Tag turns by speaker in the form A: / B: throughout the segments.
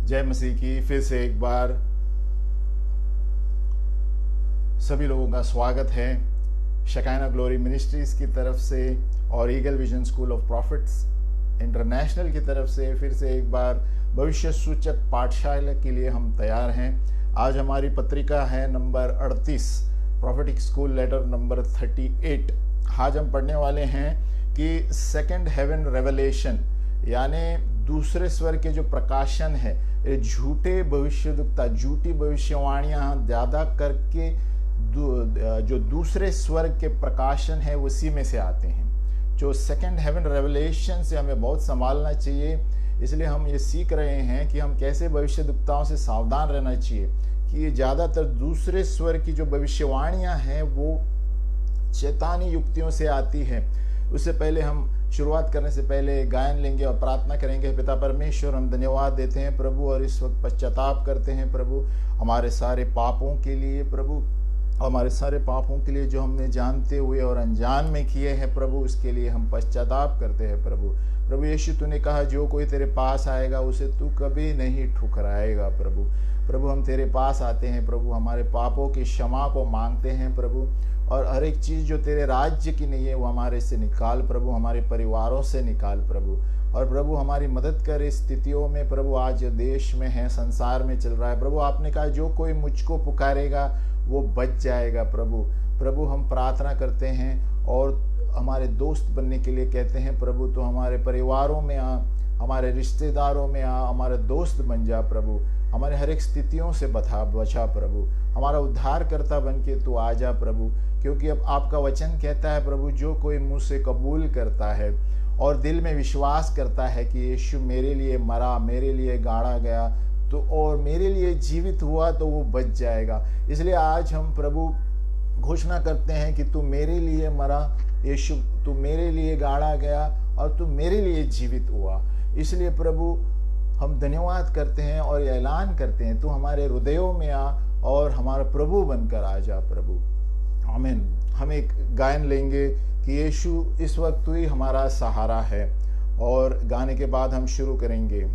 A: जय मसीह की। फिर से एक बार सभी लोगों का स्वागत है शकायना ग्लोरी मिनिस्ट्रीज की तरफ से और eagle vision school of profits international की तरफ से। फिर से एक बार भविष्य सूचक पाठशाला के लिए हम तैयार हैं। आज हमारी पत्रिका है number 38, prophetic school letter number 38। आज हम पढ़ने वाले हैं कि सेकंड हेवन रेवलेशन यानी दूसरे स्वर के जो प्रकाशन है, ये झूठे भविष्यवक्ता, झूठी भविष्यवाणियां ज्यादा करके जो दूसरे स्वर के प्रकाशन है उसी में से आते हैं। जो सेकंड हेवन रेवलेशन से हमें बहुत संभालना चाहिए। इसलिए हम ये सीख रहे हैं कि हम कैसे भविष्यवक्ताओं से सावधान रहना चाहिए कि ये ज्यादातर दूसरे स्वर की जो भविष्यवाणियां हैं वो शैतानी युक्तियों से आती है। उससे पहले हम शुरुआत करने से पहले गायन लेंगे और प्रार्थना करेंगे। पिता परमेश्वर, हम धन्यवाद देते हैं प्रभु और इस वक्त पश्चाताप करते हैं प्रभु हमारे सारे पापों के लिए, प्रभु हमारे सारे पापों के लिए जो हमने जानते हुए और अनजान में किए हैं प्रभु, उसके लिए हम पश्चाताप करते हैं प्रभु। प्रभु यीशु, तूने कहा जो कोई तेरे पास आएगा उसे तू कभी नहीं ठुकराएगा प्रभु। प्रभु हम तेरे पास आते हैं प्रभु, हमारे पापों की क्षमा को मांगते हैं प्रभु, और हर एक चीज़ जो तेरे राज्य की नहीं है वो हमारे से निकाल प्रभु, हमारे परिवारों से निकाल प्रभु। और प्रभु हमारी मदद कर इस स्थितियों में प्रभु, आज देश में है, संसार में चल रहा है प्रभु। आपने कहा जो कोई मुझको पुकारेगा वो बच जाएगा प्रभु। प्रभु हम प्रार्थना करते हैं और हमारे दोस्त बनने के लिए कहते हैं प्रभु। तो हमारे परिवारों में आ, हमारे रिश्तेदारों में आ, हमारे दोस्त बन जा प्रभु। हमारे हर एक स्थितियों से बचा प्रभु। हमारा उद्धारकर्ता बन के तू आ जा प्रभु, क्योंकि अब आपका वचन कहता है प्रभु, जो कोई मुँह से कबूल करता है और दिल में विश्वास करता है कि यीशु मेरे लिए मरा, मेरे लिए गाड़ा गया तो और मेरे लिए जीवित हुआ, तो वो बच जाएगा। इसलिए आज हम प्रभु घोषणा करते हैं कि तू मेरे लिए मरा यीशु, तू मेरे लिए गाड़ा गया और तू मेरे लिए जीवित हुआ। इसलिए प्रभु हम धन्यवाद करते हैं और ये ऐलान करते हैं, तू हमारे हृदयों में आ और हमारा प्रभु बनकर आ जा प्रभु। आमीन। हम एक गायन लेंगे कि यीशु इस वक्त तू ही हमारा सहारा है, और गाने के बाद हम शुरू करेंगे।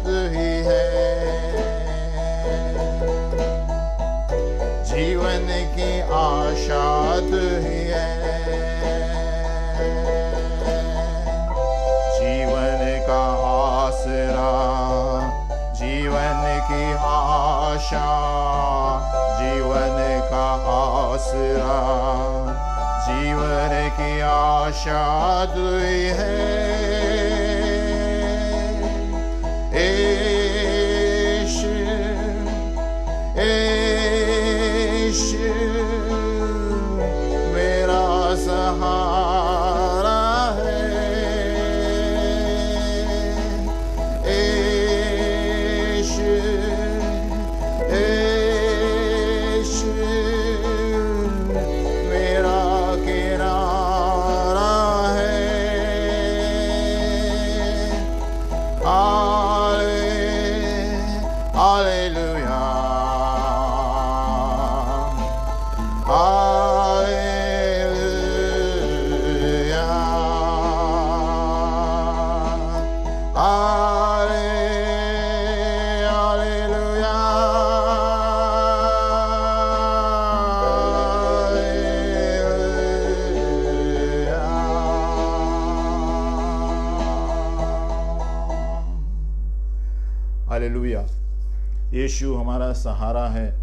A: तू ही है, जीवन की आशा तू ही है, जीवन का आसरा, जीवन की आशा, जीवन का आसरा, जीवन की आशा तू ही है। यीशु मेरा सहारा है, यीशु मेरा किनारा है। Hallelujah, hallelujah, hallelujah, hallelujah. यीशु हमारा सहारा है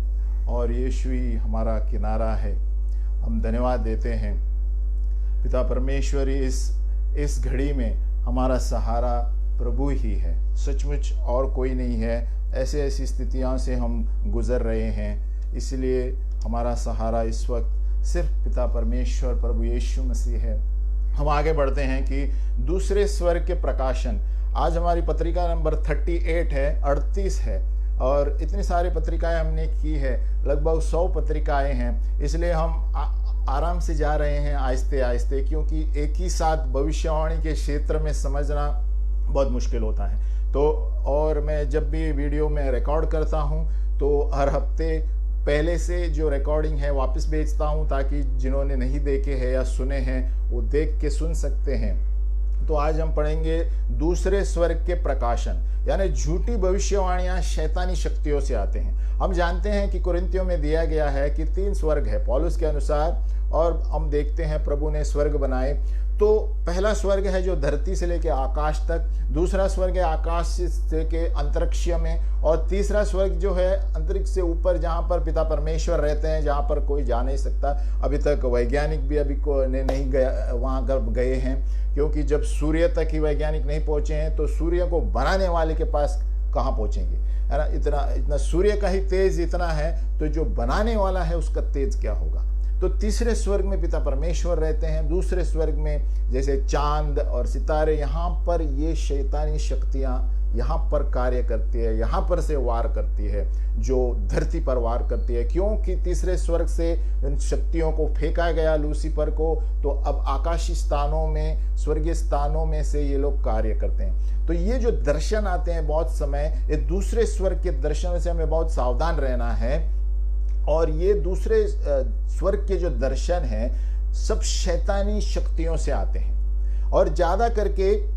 A: और यीशु ही हमारा किनारा है। हम धन्यवाद देते हैं पिता परमेश्वर, इस घड़ी में हमारा सहारा प्रभु ही है, सचमुच और कोई नहीं है। ऐसी स्थितियों से हम गुजर रहे हैं, इसलिए हमारा सहारा इस वक्त सिर्फ पिता परमेश्वर प्रभु यीशु मसीह है। हम आगे बढ़ते हैं कि दूसरे स्वर्ग के प्रकाशन। आज हमारी पत्रिका नंबर 38 है, 38 है, और इतनी सारी पत्रिकाएं हमने की है, लगभग 100 पत्रिकाएं हैं। इसलिए हम आराम से जा रहे हैं, आहिस्ते आहिस्ते, क्योंकि एक ही साथ भविष्यवाणी के क्षेत्र में समझना बहुत मुश्किल होता है। तो और मैं जब भी वीडियो में रिकॉर्ड करता हूं तो हर हफ्ते पहले से जो रिकॉर्डिंग है वापस भेजता हूं, ताकि जिन्होंने नहीं देखे हैं या सुने हैं वो देख के सुन सकते हैं। तो आज हम पढ़ेंगे दूसरे स्वर्ग के प्रकाशन, यानी झूठी भविष्यवाणियां शैतानी शक्तियों से आते हैं। हम जानते हैं कि कुरिन्थियों में दिया गया है कि 3 स्वर्ग है पौलुस के अनुसार, और हम देखते हैं प्रभु ने स्वर्ग बनाए। तो पहला स्वर्ग है जो धरती से लेकर आकाश तक, दूसरा स्वर्ग है आकाश से के अंतरिक्ष में, और तीसरा स्वर्ग जो है अंतरिक्ष से ऊपर, जहाँ पर पिता परमेश्वर रहते हैं, जहाँ पर कोई जा नहीं सकता। अभी तक वैज्ञानिक भी नहीं गया वहाँ गए हैं, क्योंकि जब सूर्य तक ही वैज्ञानिक नहीं पहुंचे हैं तो सूर्य को बनाने वाले के पास कहाँ पहुंचेंगे, है ना। इतना सूर्य का ही तेज इतना है, तो जो बनाने वाला है उसका तेज क्या होगा। तो तीसरे स्वर्ग में पिता परमेश्वर रहते हैं। दूसरे स्वर्ग में जैसे चांद और सितारे, यहाँ पर ये शैतानी शक्तियाँ यहाँ पर कार्य करती है, यहाँ पर से वार करती है, जो धरती पर वार करती है। क्योंकि तीसरे स्वर्ग से इन शक्तियों को फेंका गया लूसीफर को, तो अब आकाशीय स्थानों में, स्वर्गीय स्थानों में से ये लोग कार्य करते हैं। तो ये जो दर्शन आते हैं बहुत समय, ये दूसरे स्वर्ग के दर्शन से हमें बहुत सावधान रहना है। और ये दूसरे स्वर्ग के जो दर्शन हैं सब शैतानी शक्तियों से आते हैं, और ज्यादा करके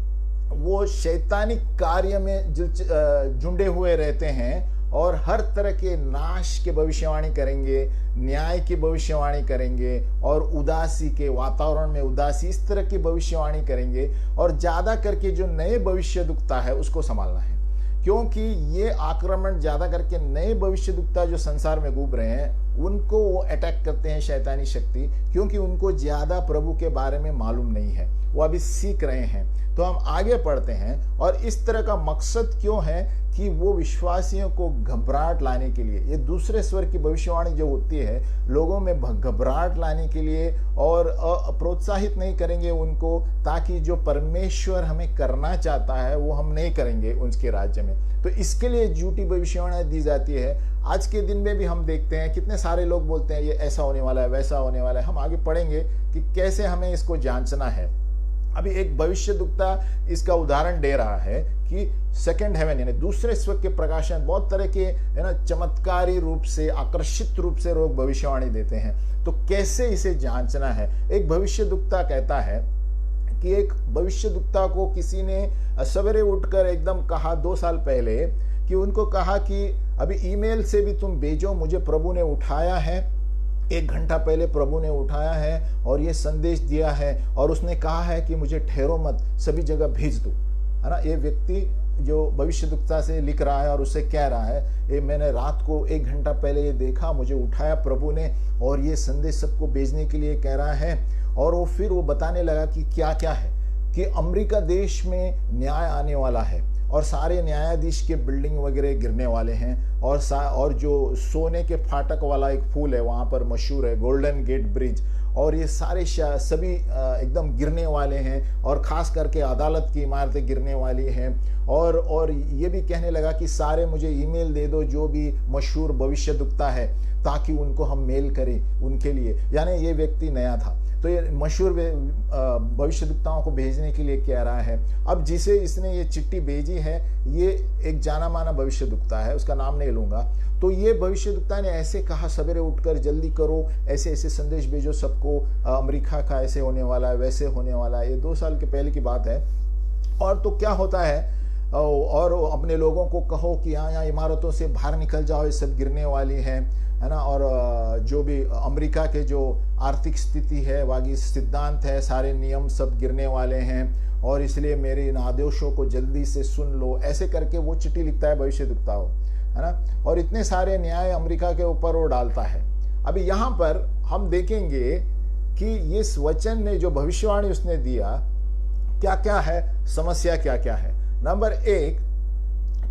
A: वो शैतानिक कार्य में जुड़े हुए रहते हैं, और हर तरह के नाश के भविष्यवाणी करेंगे, न्याय की भविष्यवाणी करेंगे, और उदासी के वातावरण में उदासी, इस तरह की भविष्यवाणी करेंगे। और ज्यादा करके जो नए भविष्यद्वक्ता है उसको संभालना है, क्योंकि ये आक्रमण ज्यादा करके नए भविष्यद्वक्ता जो संसार में घूम रहे हैं उनको वो अटैक करते हैं शैतानी शक्ति, क्योंकि उनको ज्यादा प्रभु के बारे में मालूम नहीं है, वो अभी सीख रहे हैं। तो हम आगे पढ़ते हैं, और इस तरह का मकसद क्यों है कि वो विश्वासियों को घबराहट लाने के लिए, ये दूसरे स्वर्ग की भविष्यवाणी जो होती है लोगों में घबराहट लाने के लिए, और प्रोत्साहित नहीं करेंगे उनको, ताकि जो परमेश्वर हमें करना चाहता है वो हम नहीं करेंगे उसके राज्य में। तो इसके लिए झूठी भविष्यवाणी दी जाती है। आज के दिन में भी हम देखते हैं कितने सारे लोग बोलते हैं ये ऐसा होने वाला है, वैसा होने वाला है। हम आगे पढ़ेंगे कि कैसे हमें इसको जांचना है। अभी एक भविष्यद्वक्ता इसका उदाहरण दे रहा है कि सेकंड हेवन, यानी दूसरे स्वर्ग के प्रकाशन, बहुत तरह के, है ना, चमत्कारी रूप से, आकर्षित रूप से लोग भविष्यवाणी देते हैं। तो कैसे इसे जांचना है। एक भविष्यद्वक्ता कहता है कि एक भविष्यद्वक्ता को किसी ने सवेरे उठकर एकदम कहा 2 साल पहले, कि उनको कहा कि अभी ईमेल से भी तुम भेजो, मुझे प्रभु ने उठाया है, 1 घंटा पहले प्रभु ने उठाया है और ये संदेश दिया है, और उसने कहा है कि मुझे ठहरो मत, सभी जगह भेज दो, है ना। ये व्यक्ति जो भविष्यद्वक्ता से लिख रहा है और उससे कह रहा है, ये मैंने रात को 1 घंटा पहले ये देखा, मुझे उठाया प्रभु ने और ये संदेश सबको भेजने के लिए कह रहा है। और वो फिर वो बताने लगा कि क्या क्या है, कि अमेरिका देश में न्याय आने वाला है और सारे न्यायाधीश के बिल्डिंग वगैरह गिरने वाले हैं, और जो सोने के फाटक वाला एक पुल है वहाँ पर मशहूर है, गोल्डन गेट ब्रिज, और ये सारे सभी एकदम गिरने वाले हैं, और खास करके अदालत की इमारतें गिरने वाली हैं। और ये भी कहने लगा कि सारे मुझे ईमेल दे दो जो भी मशहूर भविष्यद्वक्ता है, ताकि उनको हम मेल करें उनके लिए। यानी ये व्यक्ति नया था, तो ये मशहूर भविष्यद्वक्ताओं को भेजने के लिए कह रहा है। अब जिसे इसने ये चिट्ठी भेजी है, ये एक जाना माना भविष्यद्वक्ता है, उसका नाम नहीं लूंगा। तो ये भविष्यद्वक्ता ने ऐसे कहा, सवेरे उठकर जल्दी करो, ऐसे ऐसे संदेश भेजो सबको, अमेरिका का ऐसे होने वाला है, वैसे होने वाला है। ये 2 साल के पहले की बात है। और तो क्या होता है, और अपने लोगों को कहो कि यहाँ इमारतों से बाहर निकल जाओ, ये सब गिरने वाली है ना। और जो भी अमेरिका के जो आर्थिक स्थिति है, वागी सिद्धांत है, सारे नियम सब गिरने वाले हैं, और इसलिए मेरे इन आदेशों को जल्दी से सुन लो, ऐसे करके वो चिट्ठी लिखता है भविष्यद्वक्ता हो, है ना। और इतने सारे न्याय अमेरिका के ऊपर वो डालता है। अभी यहाँ पर हम देखेंगे कि इस वचन ने जो भविष्यवाणी उसने दिया, क्या क्या है, समस्या क्या क्या है। नंबर 1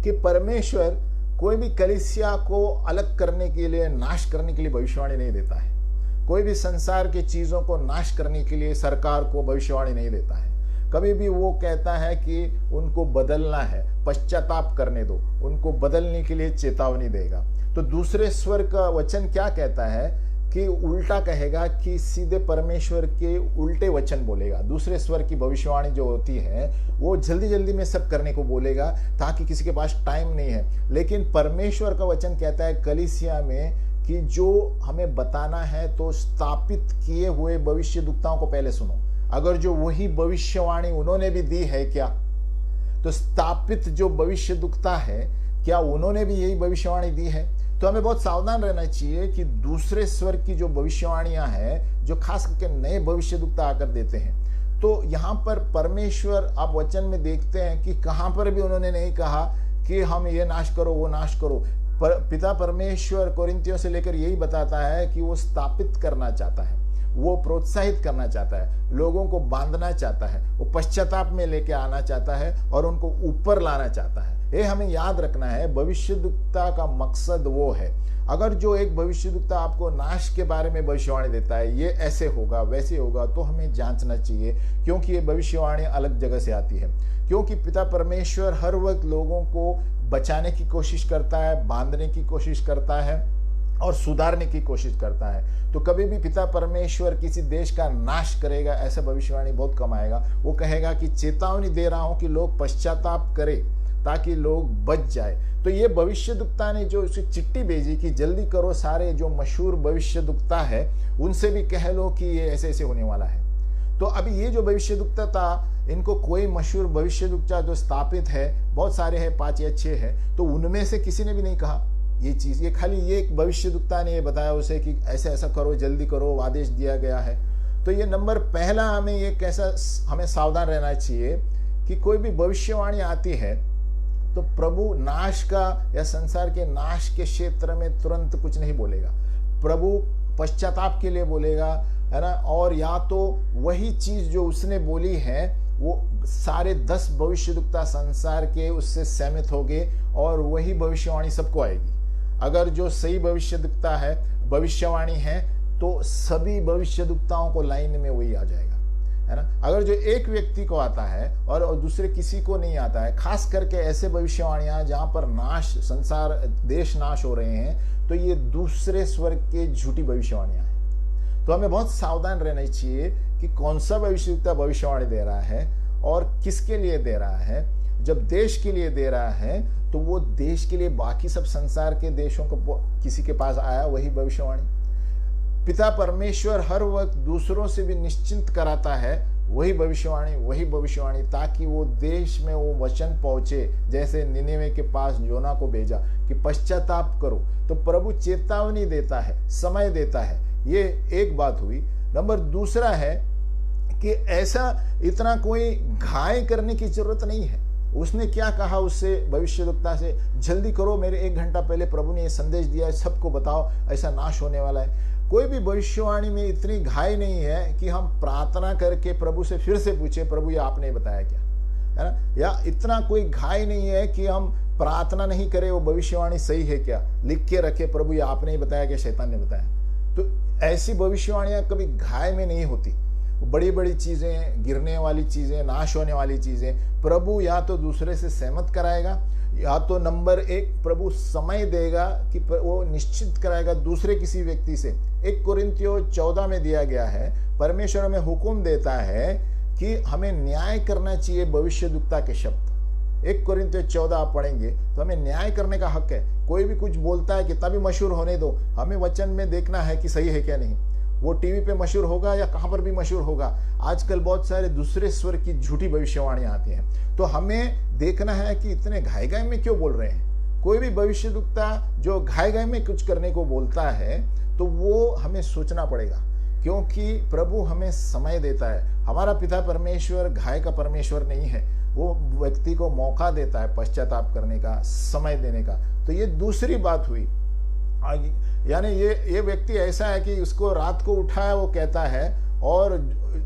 A: कि परमेश्वर कोई भी कलीसिया को अलग करने के लिए, नाश करने के लिए भविष्यवाणी नहीं देता है। कोई भी संसार की चीजों को नाश करने के लिए सरकार को भविष्यवाणी नहीं देता है। कभी भी वो कहता है कि उनको बदलना है, पश्चाताप करने दो, उनको बदलने के लिए चेतावनी देगा। तो दूसरे स्वर का वचन क्या कहता है कि उल्टा कहेगा, कि सीधे परमेश्वर के उल्टे वचन बोलेगा। दूसरे स्वर की भविष्यवाणी जो होती है वो जल्दी जल्दी में सब करने को बोलेगा, ताकि किसी के पास टाइम नहीं है। लेकिन परमेश्वर का वचन कहता है कलीसिया में कि जो हमें बताना है तो स्थापित किए हुए भविष्यद्वक्ताओं को पहले सुनो। अगर जो वही भविष्यवाणी उन्होंने भी दी है क्या, तो स्थापित जो भविष्यद्वक्ता है, क्या उन्होंने भी यही भविष्यवाणी दी है? तो हमें बहुत सावधान रहना चाहिए कि दूसरे स्वर की जो भविष्यवाणियां हैं, जो खास करके नए भविष्यद्वक्ता आकर देते हैं, तो यहाँ पर परमेश्वर आप वचन में देखते हैं कि कहाँ पर भी उन्होंने नहीं कहा कि हम ये नाश करो, वो नाश करो। पिता परमेश्वर कोरिन्थियों से लेकर यही बताता है कि वो स्थापित करना चाहता है, वो प्रोत्साहित करना चाहता है, लोगों को बांधना चाहता है, वो पश्चाताप में लेके आना चाहता है और उनको ऊपर लाना चाहता है। ये हमें याद रखना है, भविष्यद्वक्ता का मकसद वो है। अगर जो एक भविष्यद्वक्ता आपको नाश के बारे में भविष्यवाणी देता है, ये ऐसे होगा वैसे होगा, तो हमें जांचना चाहिए, क्योंकि ये भविष्यवाणी अलग जगह से आती है। क्योंकि पिता परमेश्वर हर वक्त लोगों को बचाने की कोशिश करता है, बांधने की कोशिश करता है और सुधारने की कोशिश करता है। तो कभी भी पिता परमेश्वर किसी देश का नाश करेगा ऐसा भविष्यवाणी बहुत कम आएगा। वो कहेगा कि चेतावनी दे रहा हूं कि लोग पश्चाताप करें ताकि लोग बच जाए। तो ये भविष्यद्वक्ता ने जो उसे चिट्ठी भेजी कि जल्दी करो, सारे जो मशहूर भविष्यद्वक्ता है उनसे भी कह लो कि ये ऐसे ऐसे होने वाला है। तो अभी ये जो भविष्यद्वक्ता था, इनको कोई मशहूर भविष्यद्वक्ता जो स्थापित है, बहुत सारे हैं, 5 या 6 है, तो उनमें से किसी ने भी नहीं कहा ये चीज। ये खाली ये एक भविष्यद्वक्ता ने ये बताया उसे कि ऐसे ऐसा करो, जल्दी करो, आदेश दिया गया है। तो ये नंबर पहला हमें ये कैसा हमें सावधान रहना चाहिए कि कोई भी भविष्यवाणी आती है तो प्रभु नाश का या संसार के नाश के क्षेत्र में तुरंत कुछ नहीं बोलेगा। प्रभु पश्चाताप के लिए बोलेगा, है ना। और या तो वही चीज जो उसने बोली है वो सारे 10 भविष्यद्वक्ता संसार के उससे सहमत होंगे और वही भविष्यवाणी सबको आएगी। अगर जो सही भविष्यद्वक्ता है, भविष्यवाणी है, तो सभी भविष्यद्वक्ताओं को लाइन में वही आ जाएगा, है ना। अगर जो एक व्यक्ति को आता है और दूसरे किसी को नहीं आता है, खास करके ऐसे भविष्यवाणियां जहां पर नाश, संसार, देश नाश हो रहे हैं, तो ये दूसरे स्वर्ग के झूठी भविष्यवाणियां हैं। तो हमें बहुत सावधान रहना चाहिए कि कौन सा भविष्यद्वक्ता भविष्यवाणी दे रहा है और किसके लिए दे रहा है। जब देश के लिए दे रहा है तो वो देश के लिए, बाकी सब संसार के देशों को किसी के पास आया वही भविष्यवाणी। पिता परमेश्वर हर वक्त दूसरों से भी निश्चिंत कराता है वही भविष्यवाणी, ताकि वो देश में वो वचन पहुंचे, जैसे निनेवे के पास योना को भेजा कि पश्चाताप करो। तो प्रभु चेतावनी देता है, समय देता है। ये एक बात हुई। नंबर दूसरा है कि ऐसा इतना कोई घाय करने की जरूरत नहीं है। उसने क्या कहा उससे, भविष्यवक्ता से, जल्दी करो, मेरे 1 घंटा पहले प्रभु ने ये संदेश दिया है, सबको बताओ ऐसा नाश होने वाला है। कोई भी भविष्यवाणी में इतनी घाय नहीं है कि हम प्रार्थना करके प्रभु से फिर से पूछे, प्रभु ये आपने बताया क्या, है ना। या इतना कोई घाय नहीं है कि हम प्रार्थना नहीं करें वो भविष्यवाणी सही है क्या, लिख के रखे, प्रभु ये आपने ही बताया क्या, शैतान ने बताया। तो ऐसी भविष्यवाणियां कभी घाय में नहीं होती। बड़ी बड़ी चीजें, गिरने वाली चीजें, नाश होने वाली चीजें प्रभु या तो दूसरे से सहमत कराएगा, या तो नंबर 1 प्रभु समय देगा कि वो निश्चित कराएगा दूसरे किसी व्यक्ति से। 1 कोरिन्थियों 14 में दिया गया है, परमेश्वर हमें हुक्म देता है कि हमें न्याय करना चाहिए भविष्यद्वक्ता के शब्द। 1 कोरिन्थियों 14 आप पढ़ेंगे तो हमें न्याय करने का हक है। कोई भी कुछ बोलता है कितना भी मशहूर होने दो, हमें वचन में देखना है कि सही है क्या नहीं। वो टीवी पे मशहूर होगा या कहां पर भी मशहूर होगा। आजकल बहुत सारे दूसरे स्वर की झूठी भविष्यवाणियां आती हैं, तो हमें देखना है कि इतने घाय घाय में क्यों बोल रहे हैं। कोई भी भविष्यद्वक्ता जो घाय घाय में कुछ करने को बोलता है तो वो हमें सोचना पड़ेगा, क्योंकि प्रभु हमें समय देता है। हमारा पिता परमेश्वर घाय का परमेश्वर नहीं है, वो व्यक्ति को मौका देता है पश्चाताप करने का, समय देने का। तो ये दूसरी बात हुई। यानी ये व्यक्ति ऐसा है कि उसको रात को उठाया वो कहता है और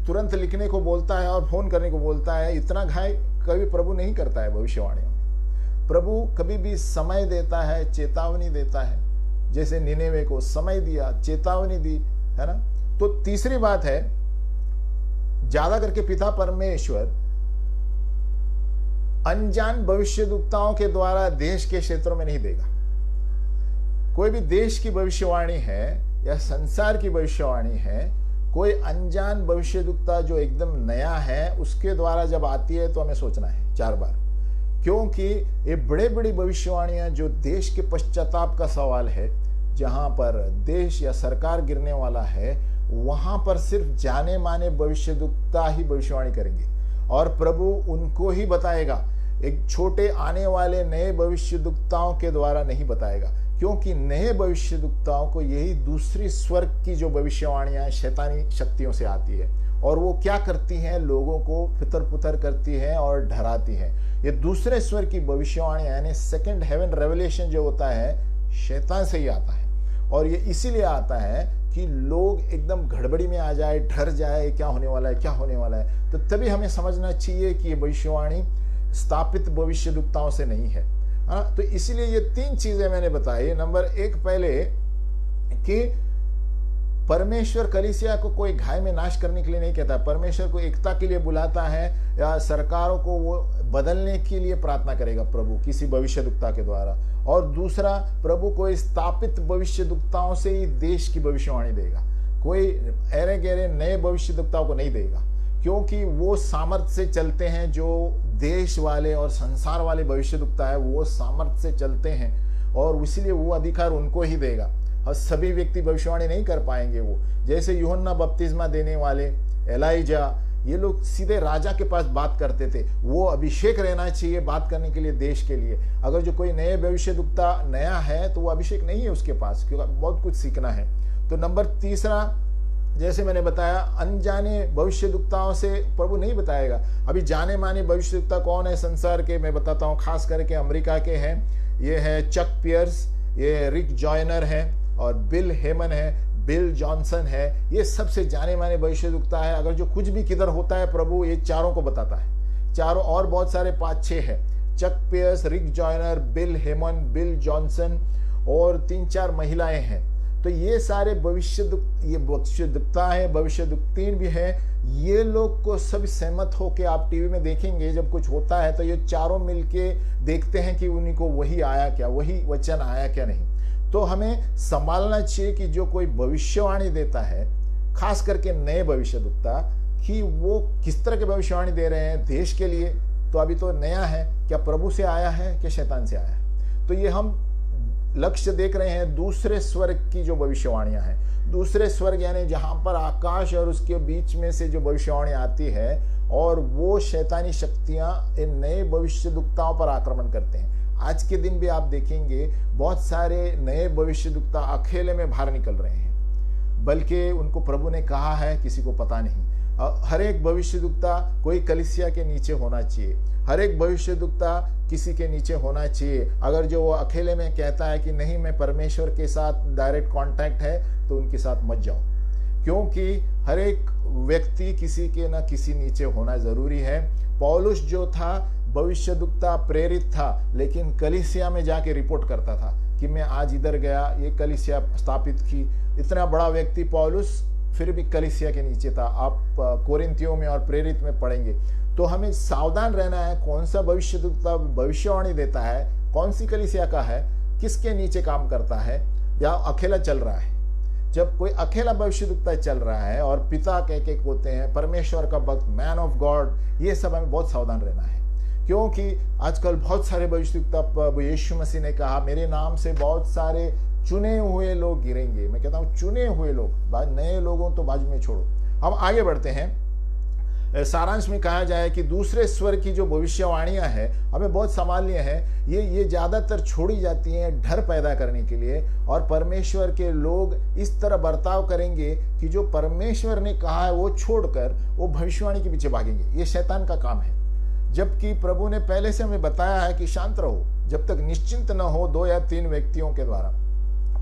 A: तुरंत लिखने को बोलता है और फोन करने को बोलता है। इतना घाय कभी प्रभु नहीं करता है भविष्यवाणियों में। प्रभु कभी भी समय देता है, चेतावनी देता है, जैसे निनेवे को समय दिया, चेतावनी दी, है ना। तो तीसरी बात है, ज्यादा करके पिता परमेश्वर अनजान भविष्यद्वक्ताओं के द्वारा देश के क्षेत्रों में नहीं देगा। कोई भी देश की भविष्यवाणी है या संसार की भविष्यवाणी है, कोई अनजान भविष्यद्वक्ता जो एकदम नया है उसके द्वारा जब आती है तो हमें सोचना है 4 बार, क्योंकि ये बड़े बड़ी भविष्यवाणियां जो देश के पश्चाताप का सवाल है, जहां पर देश या सरकार गिरने वाला है, वहां पर सिर्फ जाने माने भविष्यद्वक्ता ही भविष्यवाणी करेंगे और प्रभु उनको ही बताएगा। एक छोटे आने वाले नए भविष्यद्वक्ताओं के द्वारा नहीं बताएगा, क्योंकि नए भविष्यद्वक्ताओं को यही दूसरी स्वर्ग की जो भविष्यवाणियां शैतानी शक्तियों से आती है, और वो क्या करती हैं, लोगों को फितर पुतर करती हैं और डराती हैं। ये दूसरे स्वर की भविष्यवाणियां यानी सेकंड हेवन रेवलेशन जो होता है, शैतान से ही आता है। और ये इसीलिए आता है कि लोग एकदम गड़बड़ी में आ जाए, डर जाए, क्या होने वाला है, क्या होने वाला है। तो तभी हमें समझना चाहिए कि ये भविष्यवाणी स्थापित भविष्यद्वक्ताओं से नहीं है। तो इसीलिए ये 3 चीजें मैंने बताई। नंबर 1 पहले कि परमेश्वर कलीसिया को कोई घाय में नाश करने के लिए नहीं कहता, परमेश्वर को एकता के लिए बुलाता है, या सरकारों को वो बदलने के लिए प्रार्थना करेगा प्रभु किसी भविष्यद्वक्ता के द्वारा। और दूसरा, प्रभु कोई स्थापित भविष्यद्वक्ताओं से ही देश की भविष्यवाणी देगा, कोई अरे गहरे नए भविष्यद्वक्ताओं को नहीं देगा, क्योंकि वो सामर्थ्य से चलते हैं। जो देश वाले और संसार वाले भविष्यद्वक्ता है वो सामर्थ्य से चलते हैं, और इसीलिए वो अधिकार उनको ही देगा। और सभी व्यक्ति भविष्यवाणी नहीं कर पाएंगे। वो जैसे यूहन्ना बपतिस्मा देने वाले, एलाइजा, ये लोग सीधे राजा के पास बात करते थे। वो अभिषेक रहना चाहिए बात करने के लिए देश के लिए। अगर जो कोई नए भविष्यद्वक्ता नया है तो वो अभिषेक नहीं है उसके पास, क्योंकि बहुत कुछ सीखना है। तो नंबर 3, जैसे मैंने बताया, अनजाने भविष्यद्वक्ताओं से प्रभु नहीं बताएगा। अभी जाने माने भविष्यद्वक्ता कौन है संसार के, मैं बताता हूँ। खास करके अमेरिका के हैं, ये है चक पियर्स, ये रिक जॉयनर है, और बिल हेमन है, बिल जॉनसन है। ये सबसे जाने माने भविष्यद्वक्ता है। अगर जो कुछ भी किधर होता है प्रभु ये चारों को बताता है। चारों और बहुत सारे 5-6 है, चक पियर्स, रिक जॉयनर, बिल हेमन, बिल जॉनसन और 3-4 महिलाएं हैं। तो ये सारे भविष्यद्वक्ता है, भविष्यद्वक्तीन भी है। ये लोग को सब सहमत होके आप टीवी में देखेंगे जब कुछ होता है तो ये चारों मिलके देखते हैं कि उन्हीं को वही आया क्या, वही वचन आया क्या नहीं। तो हमें संभालना चाहिए कि जो कोई भविष्यवाणी देता है, खास करके नए भविष्यद्वक्ता, कि वो किस तरह की भविष्यवाणी दे रहे हैं देश के लिए। तो अभी तो नया है, क्या प्रभु से आया है क्या शैतान से आया है। तो ये हम लक्ष्य देख रहे हैं दूसरे स्वर्ग की जो भविष्यवाणियां हैं। दूसरे स्वर्ग यानी जहां पर आकाश और उसके बीच में से जो भविष्यवाणी आती है, और वो शैतानी शक्तियां इन नए भविष्यद्वक्ताओं पर आक्रमण करते हैं। आज के दिन भी आप देखेंगे बहुत सारे नए भविष्यद्वक्ता अकेले में बाहर निकल रहे हैं, बल्कि उनको प्रभु ने कहा है किसी को पता नहीं। हर एक भविष्यद्वक्ता कोई कलीसिया के नीचे होना चाहिए, हर एक भविष्यद्वक्ता किसी के नीचे होना चाहिए। अगर जो वो अकेले में कहता है कि नहीं मैं परमेश्वर के साथ डायरेक्ट कांटेक्ट है, तो उनके साथ मत जाओ, क्योंकि हर एक व्यक्ति किसी के न किसी नीचे होना जरूरी है। पौलुस जो था भविष्यद्वक्ता प्रेरित था, लेकिन कलीसिया में जाके रिपोर्ट करता था कि मैं आज इधर गया, ये कलीसिया स्थापित की। इतना बड़ा व्यक्ति पौलुस फिर भी कलीसिया के नीचे था। आप कोरिन्थियों में और प्रेरित में पढ़ेंगे। तो हमें सावधान रहना है कौन सा भविष्यद्वक्ता भविष्यवाणी देता है, कौन सी कलीसिया का है, किसके नीचे काम करता है, या अकेला चल रहा है। जब कोई अकेला भविष्यद्वक्ता चल रहा है और पिता कह होते हैं, परमेश्वर का भक्त, मैन ऑफ गॉड, ये सब हमें बहुत सावधान रहना है, क्योंकि आजकल बहुत सारे भविष्यद्वक्ता, यीशु मसीह ने कहा मेरे नाम से बहुत सारे चुने हुए लोग गिरेंगे। मैं कहता हूं चुने हुए लोग, नए लोगों तो बाजू में छोड़ो। हम आगे बढ़ते हैं। सारांश में कहा जाए कि दूसरे स्वर की जो भविष्यवाणियां हैं हमें बहुत संभालनी है। ये ज्यादातर छोड़ी जाती हैं डर पैदा करने के लिए, और परमेश्वर के लोग इस तरह बर्ताव करेंगे कि जो परमेश्वर ने कहा है वो छोड़कर वो भविष्यवाणी के पीछे भागेंगे। ये शैतान का काम है, जबकि प्रभु ने पहले से हमें बताया है कि शांत रहो जब तक निश्चिंत न हो 2 या 3 व्यक्तियों के द्वारा।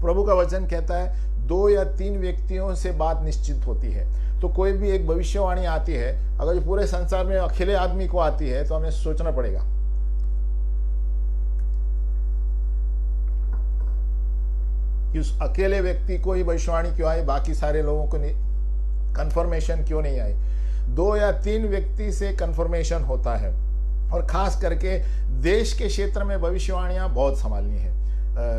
A: प्रभु का वचन कहता है 2 या 3 व्यक्तियों से बात निश्चित होती है। तो कोई भी एक भविष्यवाणी आती है, अगर जो पूरे संसार में अकेले आदमी को आती है, तो हमें सोचना पड़ेगा कि उस अकेले व्यक्ति को ही भविष्यवाणी क्यों आई, बाकी सारे लोगों को कंफर्मेशन क्यों नहीं आई। 2 या 3 व्यक्ति से कंफर्मेशन होता है, और खास करके देश के क्षेत्र में भविष्यवाणियां बहुत संभालनी है,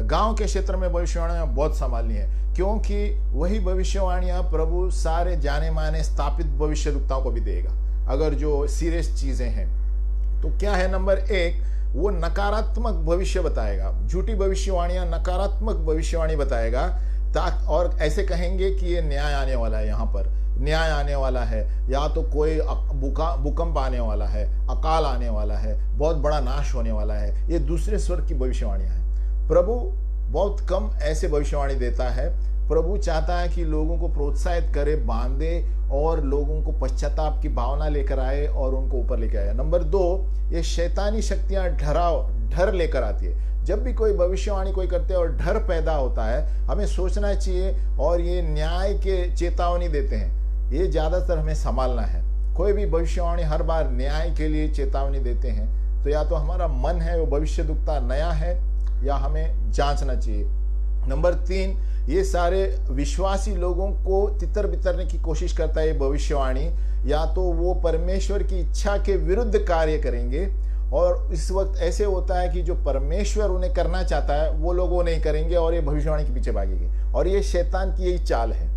A: गांव के क्षेत्र में भविष्यवाणियां बहुत संभालनी है, क्योंकि वही भविष्यवाणियां प्रभु सारे जाने माने स्थापित भविष्यद्वक्ताओं को भी देगा। अगर जो सीरियस चीजें हैं तो क्या है, नंबर 1 वो नकारात्मक भविष्य बताएगा। झूठी भविष्यवाणियां नकारात्मक भविष्यवाणी बताएगा, और ऐसे कहेंगे कि ये न्याय आने वाला है, यहाँ पर न्याय आने वाला है, या तो कोई भूकंप आने वाला है, अकाल आने वाला है, बहुत बड़ा नाश होने वाला है। ये दूसरे स्वर्ग की भविष्यवाणियां हैं। प्रभु बहुत कम ऐसे भविष्यवाणी देता है। प्रभु चाहता है कि लोगों को प्रोत्साहित करे, बांधे, और लोगों को पश्चाताप की भावना लेकर आए और उनको ऊपर लेकर आए। नंबर 2, ये शैतानी शक्तियां डर लेकर आती है। जब भी कोई भविष्यवाणी कोई करते हैं और डर पैदा होता है, हमें सोचना चाहिए, और ये न्याय के चेतावनी देते हैं, ये ज्यादातर हमें संभालना है। कोई भी भविष्यवाणी हर बार न्याय के लिए चेतावनी देते हैं, तो या तो हमारा मन है वो भविष्यद्वक्ता नया है, या हमें जांचना चाहिए। नंबर 3, ये सारे विश्वासी लोगों को तितर बितरने की कोशिश करता है ये भविष्यवाणी, या तो वो परमेश्वर की इच्छा के विरुद्ध कार्य करेंगे, और इस वक्त ऐसे होता है कि जो परमेश्वर उन्हें करना चाहता है वो लोग वो नहीं करेंगे, और ये भविष्यवाणी के पीछे भागेंगे, और ये शैतान की यही चाल है।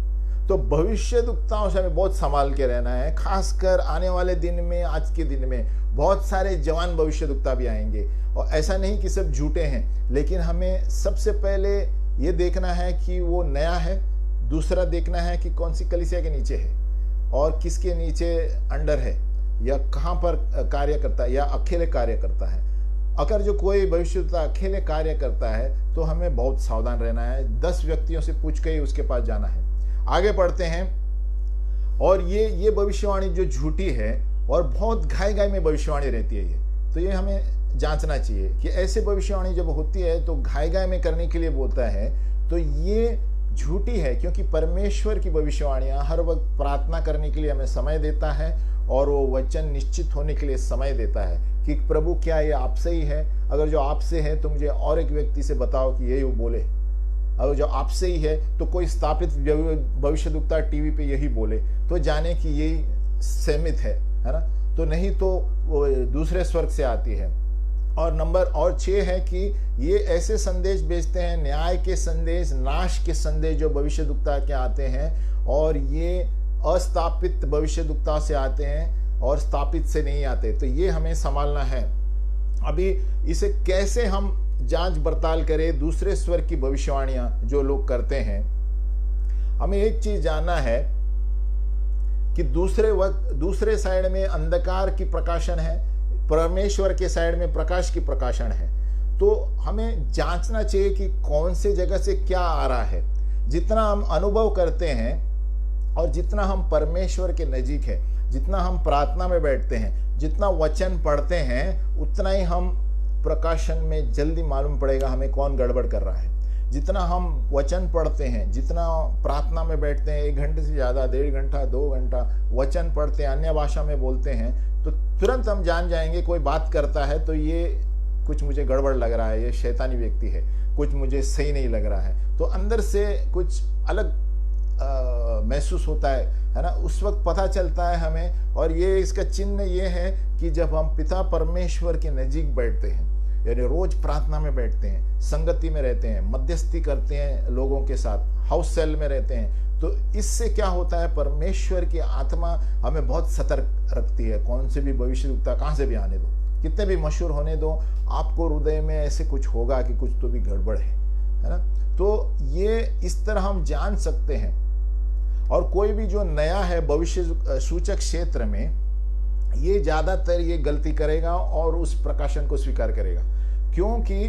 A: तो भविष्यद्वक्ताओं से हमें बहुत संभाल के रहना है। खासकर आने वाले दिन में, आज के दिन में बहुत सारे जवान भविष्यद्वक्ता भी आएंगे, और ऐसा नहीं कि सब झूठे हैं, लेकिन हमें सबसे पहले ये देखना है कि वो नया है, दूसरा देखना है कि कौन सी कलीसिया के नीचे है और किसके नीचे अंडर है, या कहाँ पर कार्य करता है, या अकेले कार्य करता है। अगर जो कोई भविष्यद्वक्ता अकेले कार्य करता है तो हमें बहुत सावधान रहना है। 10 व्यक्तियों से पूछ के ही उसके पास जाना है। आगे बढ़ते हैं। और ये भविष्यवाणी जो झूठी है और बहुत घाय में भविष्यवाणी रहती है, तो ये हमें जांचना चाहिए कि ऐसे भविष्यवाणी जब होती है तो घाय में करने के लिए बोलता है, तो ये झूठी है, क्योंकि परमेश्वर की भविष्यवाणियां हर वक्त प्रार्थना करने के लिए हमें समय देता है, और वो वचन निश्चित होने के लिए समय देता है कि प्रभु क्या ये आपसे ही है। अगर जो आपसे है तो मुझे और एक व्यक्ति से बताओ कि यही वो बोले। अगर जो आपसे ही है तो कोई स्थापित भविष्यद्वक्ता टीवी पे यही बोले, तो जाने कि यही सहमित है ना, तो नहीं तो वो दूसरे स्वर्ग से आती है। और नंबर 6 है कि ये ऐसे संदेश भेजते हैं, न्याय के संदेश, नाश के संदेश जो भविष्यद्वक्ता के आते हैं, और ये अस्थापित भविष्यद्वक्ता से आते हैं और स्थापित से नहीं आते। तो ये हमें संभालना है। अभी इसे कैसे हम जांच पड़ताल करें दूसरे स्वर की भविष्यवाणियां जो लोग करते हैं, हमें एक चीज जानना है कि दूसरे साइड में अंधकार की प्रकाशन है, परमेश्वर के साइड में प्रकाश की प्रकाशन है। तो हमें जांचना चाहिए कि कौन से जगह से क्या आ रहा है। जितना हम अनुभव करते हैं और जितना हम परमेश्वर के नजीक है, जितना हम प्रार्थना में बैठते हैं, जितना वचन पढ़ते हैं, उतना ही हम प्रकाशन में जल्दी मालूम पड़ेगा हमें कौन गड़बड़ कर रहा है। जितना हम वचन पढ़ते हैं, जितना प्रार्थना में बैठते हैं, 1 घंटे से ज़्यादा, 1.5 घंटा, 2 घंटा वचन पढ़ते हैं, अन्य भाषा में बोलते हैं, तो तुरंत हम जान जाएंगे कोई बात करता है तो ये कुछ मुझे गड़बड़ लग रहा है, ये शैतानी व्यक्ति है, कुछ मुझे सही नहीं लग रहा है। तो अंदर से कुछ अलग महसूस होता है ना, उस वक्त पता चलता है हमें। और ये इसका चिन्ह ये है कि जब हम पिता परमेश्वर के नजीक बैठते हैं, यानी रोज प्रार्थना में बैठते हैं, संगति में रहते हैं, मध्यस्थी करते हैं लोगों के साथ, हाउस सेल में रहते हैं, तो इससे क्या होता है, परमेश्वर की आत्मा हमें बहुत सतर्क रखती है। कौन से भी भविष्यवक्ता कहाँ से भी आने दो, कितने भी मशहूर होने दो, आपको हृदय में ऐसे कुछ होगा कि कुछ तो भी गड़बड़ है ना। तो ये इस तरह हम जान सकते हैं। और कोई भी जो नया है भविष्य सूचक क्षेत्र में, ये ज्यादातर ये गलती करेगा और उस प्रकाशन को स्वीकार करेगा, क्योंकि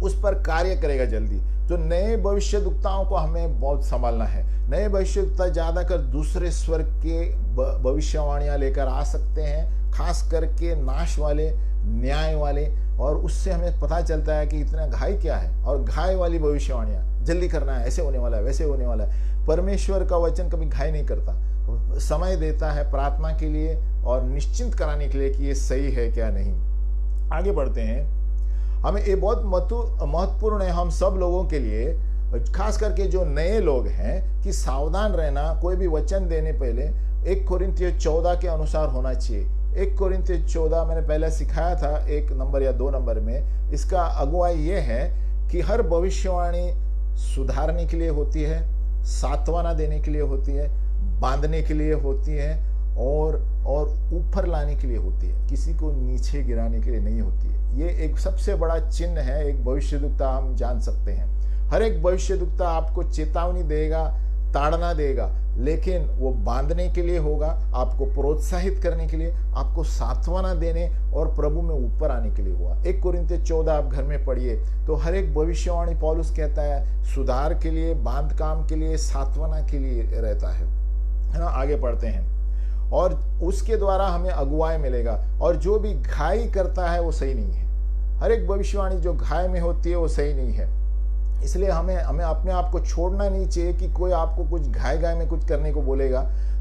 A: उस पर कार्य करेगा जल्दी। तो नए भविष्यवक्ताओं को हमें बहुत संभालना है। नए भविष्यवक्ता ज्यादातर दूसरे स्वर के भविष्यवाणियां लेकर आ सकते हैं, खास करके नाश वाले, न्याय वाले, और उससे हमें पता चलता है कि इतना घाय क्या है। और घाय वाली भविष्यवाणियां, जल्दी करना है, ऐसे होने वाला है, वैसे होने वाला है। परमेश्वर का वचन कभी घाय नहीं करता, समय देता है प्रार्थना के लिए और निश्चिंत कराने के लिए कि ये सही है क्या नहीं। आगे बढ़ते हैं। हमें ये बहुत महत्वपूर्ण है हम सब लोगों के लिए, खास करके जो नए लोग हैं, कि सावधान रहना। कोई भी वचन देने पहले 1 कोरिन्थियों 14 के अनुसार होना चाहिए। 1 कोरिन्थियों 14 मैंने पहले सिखाया था 1 नंबर या 2 नंबर में। इसका अगुवाई ये है कि हर भविष्यवाणी सुधारने के लिए होती है, सांत्वना देने के लिए होती है, बांधने के लिए होती है, और ऊपर लाने के लिए होती है, किसी को नीचे गिराने के लिए नहीं होती है। ये एक सबसे बड़ा चिन्ह है एक भविष्यवक्ता, हम जान सकते हैं। हर एक भविष्यवक्ता आपको चेतावनी देगा, ताड़ना देगा, लेकिन वो बांधने के लिए होगा, आपको प्रोत्साहित करने के लिए, आपको सांत्वना देने और प्रभु में ऊपर आने के लिए हुआ। 1 कोरिन्थियों 14 आप घर में पढ़िए, तो हर एक भविष्यवाणी पौलुस कहता है सुधार के लिए, बांध काम के लिए, सांत्वना के लिए रहता है ना। आगे पढ़ते हैं। और उसके द्वारा हमें अगुवाई मिलेगा। और जो भी घाई करता है वो सही नहीं है। हर एक भविष्यवाणी जो घाय में होती है वो सही नहीं है। इसलिए हमें अपने आप को छोड़ना नहीं चाहिए कि कोई आपको कुछ घाय में कुछ करने को बोलेगा,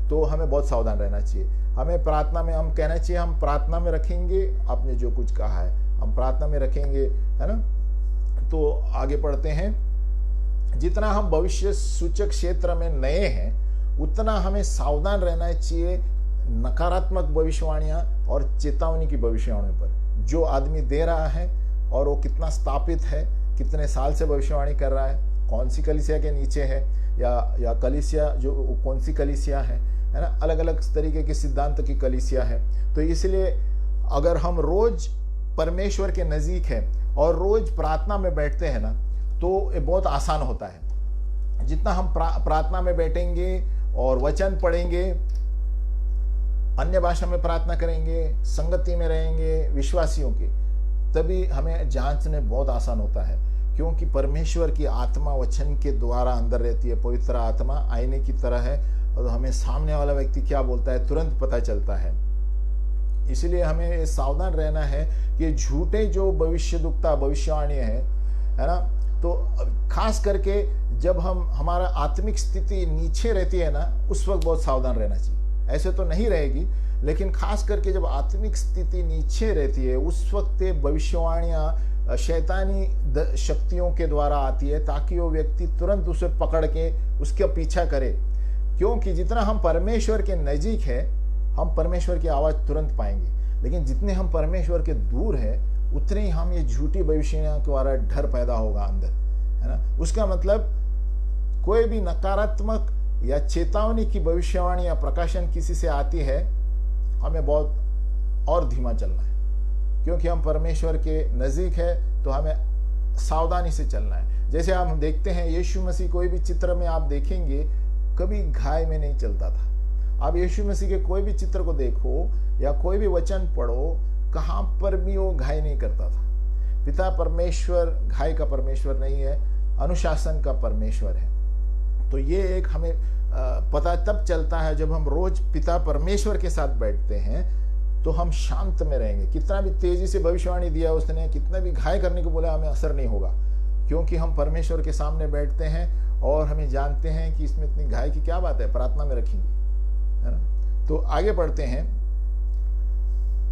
A: तो हमें बहुत सावधान रहना चाहिए। हमें प्रार्थना में हम कहना चाहिए, हम प्रार्थना में रखेंगे, आपने जो कुछ कहा है हम प्रार्थना में रखेंगे, है ना। तो आगे पढ़ते हैं। जितना हम भविष्य सूचक क्षेत्र में नए हैं, उतना हमें सावधान रहना चाहिए नकारात्मक भविष्यवाणियां और चेतावनी की भविष्यवाणियों पर। जो आदमी दे रहा है और वो कितना स्थापित है, कितने साल से भविष्यवाणी कर रहा है, कौन सी कलीसिया के नीचे है, या कलीसिया जो कौन सी कलीसिया है ना। अलग अलग तरीके के सिद्धांत की कलीसिया है। तो इसलिए अगर हम रोज परमेश्वर के नजीक है और रोज प्रार्थना में बैठते हैं ना, तो ये बहुत आसान होता है। जितना हम प्रार्थना में बैठेंगे और वचन पढ़ेंगे, अन्य भाषा में प्रार्थना करेंगे, संगति में रहेंगे विश्वासियों के, तभी हमें जांचने बहुत आसान होता है। क्योंकि परमेश्वर की आत्मा वचन के द्वारा अंदर रहती है। पवित्र आत्मा आईने की तरह है और हमें सामने वाला व्यक्ति क्या बोलता है तुरंत पता चलता है। इसलिए हमें सावधान रहना है कि झूठे जो भविष्यवाणी है ना, तो खास करके जब हमारा आत्मिक स्थिति नीचे रहती है ना, उस वक्त बहुत सावधान रहना चाहिए। ऐसे तो नहीं रहेगी, लेकिन खास करके जब आत्मिक स्थिति नीचे रहती है, उस वक्त भविष्यवाणियां शैतानी शक्तियों के द्वारा आती है, ताकि वो व्यक्ति तुरंत उसे पकड़ के उसका पीछा करे। क्योंकि जितना हम परमेश्वर के नजीक है, हम परमेश्वर की आवाज तुरंत पाएंगे, लेकिन जितने हम परमेश्वर के दूर है, उतने ही हम ये झूठी भविष्यवाणियों के द्वारा डर पैदा होगा अंदर, है ना। उसका मतलब कोई भी नकारात्मक या चेतावनी की भविष्यवाणी या प्रकाशन किसी से आती है, हमें बहुत और धीमा चलना है। क्योंकि हम परमेश्वर के नजीक है, तो हमें सावधानी से चलना है। जैसे आप देखते हैं यीशु मसीह, कोई भी चित्र में आप देखेंगे कभी घाय में नहीं चलता था। आप यीशु मसीह के कोई भी चित्र को देखो या कोई भी वचन पढ़ो, कहां पर भी वो घाय नहीं करता था। पिता परमेश्वर घाय का परमेश्वर नहीं है, अनुशासन का परमेश्वर है। तो ये एक हमें पता तब चलता है जब हम रोज पिता परमेश्वर के साथ बैठते हैं, तो हम शांत में रहेंगे। कितना भी तेजी से भविष्यवाणी दिया उसने, कितना भी घाय करने को बोला, हमें असर नहीं होगा, क्योंकि हम परमेश्वर के सामने बैठते हैं और हमें जानते हैं कि इसमें इतनी घाय की क्या बात है, प्रार्थना में रखेंगे, है ना। तो आगे बढ़ते हैं।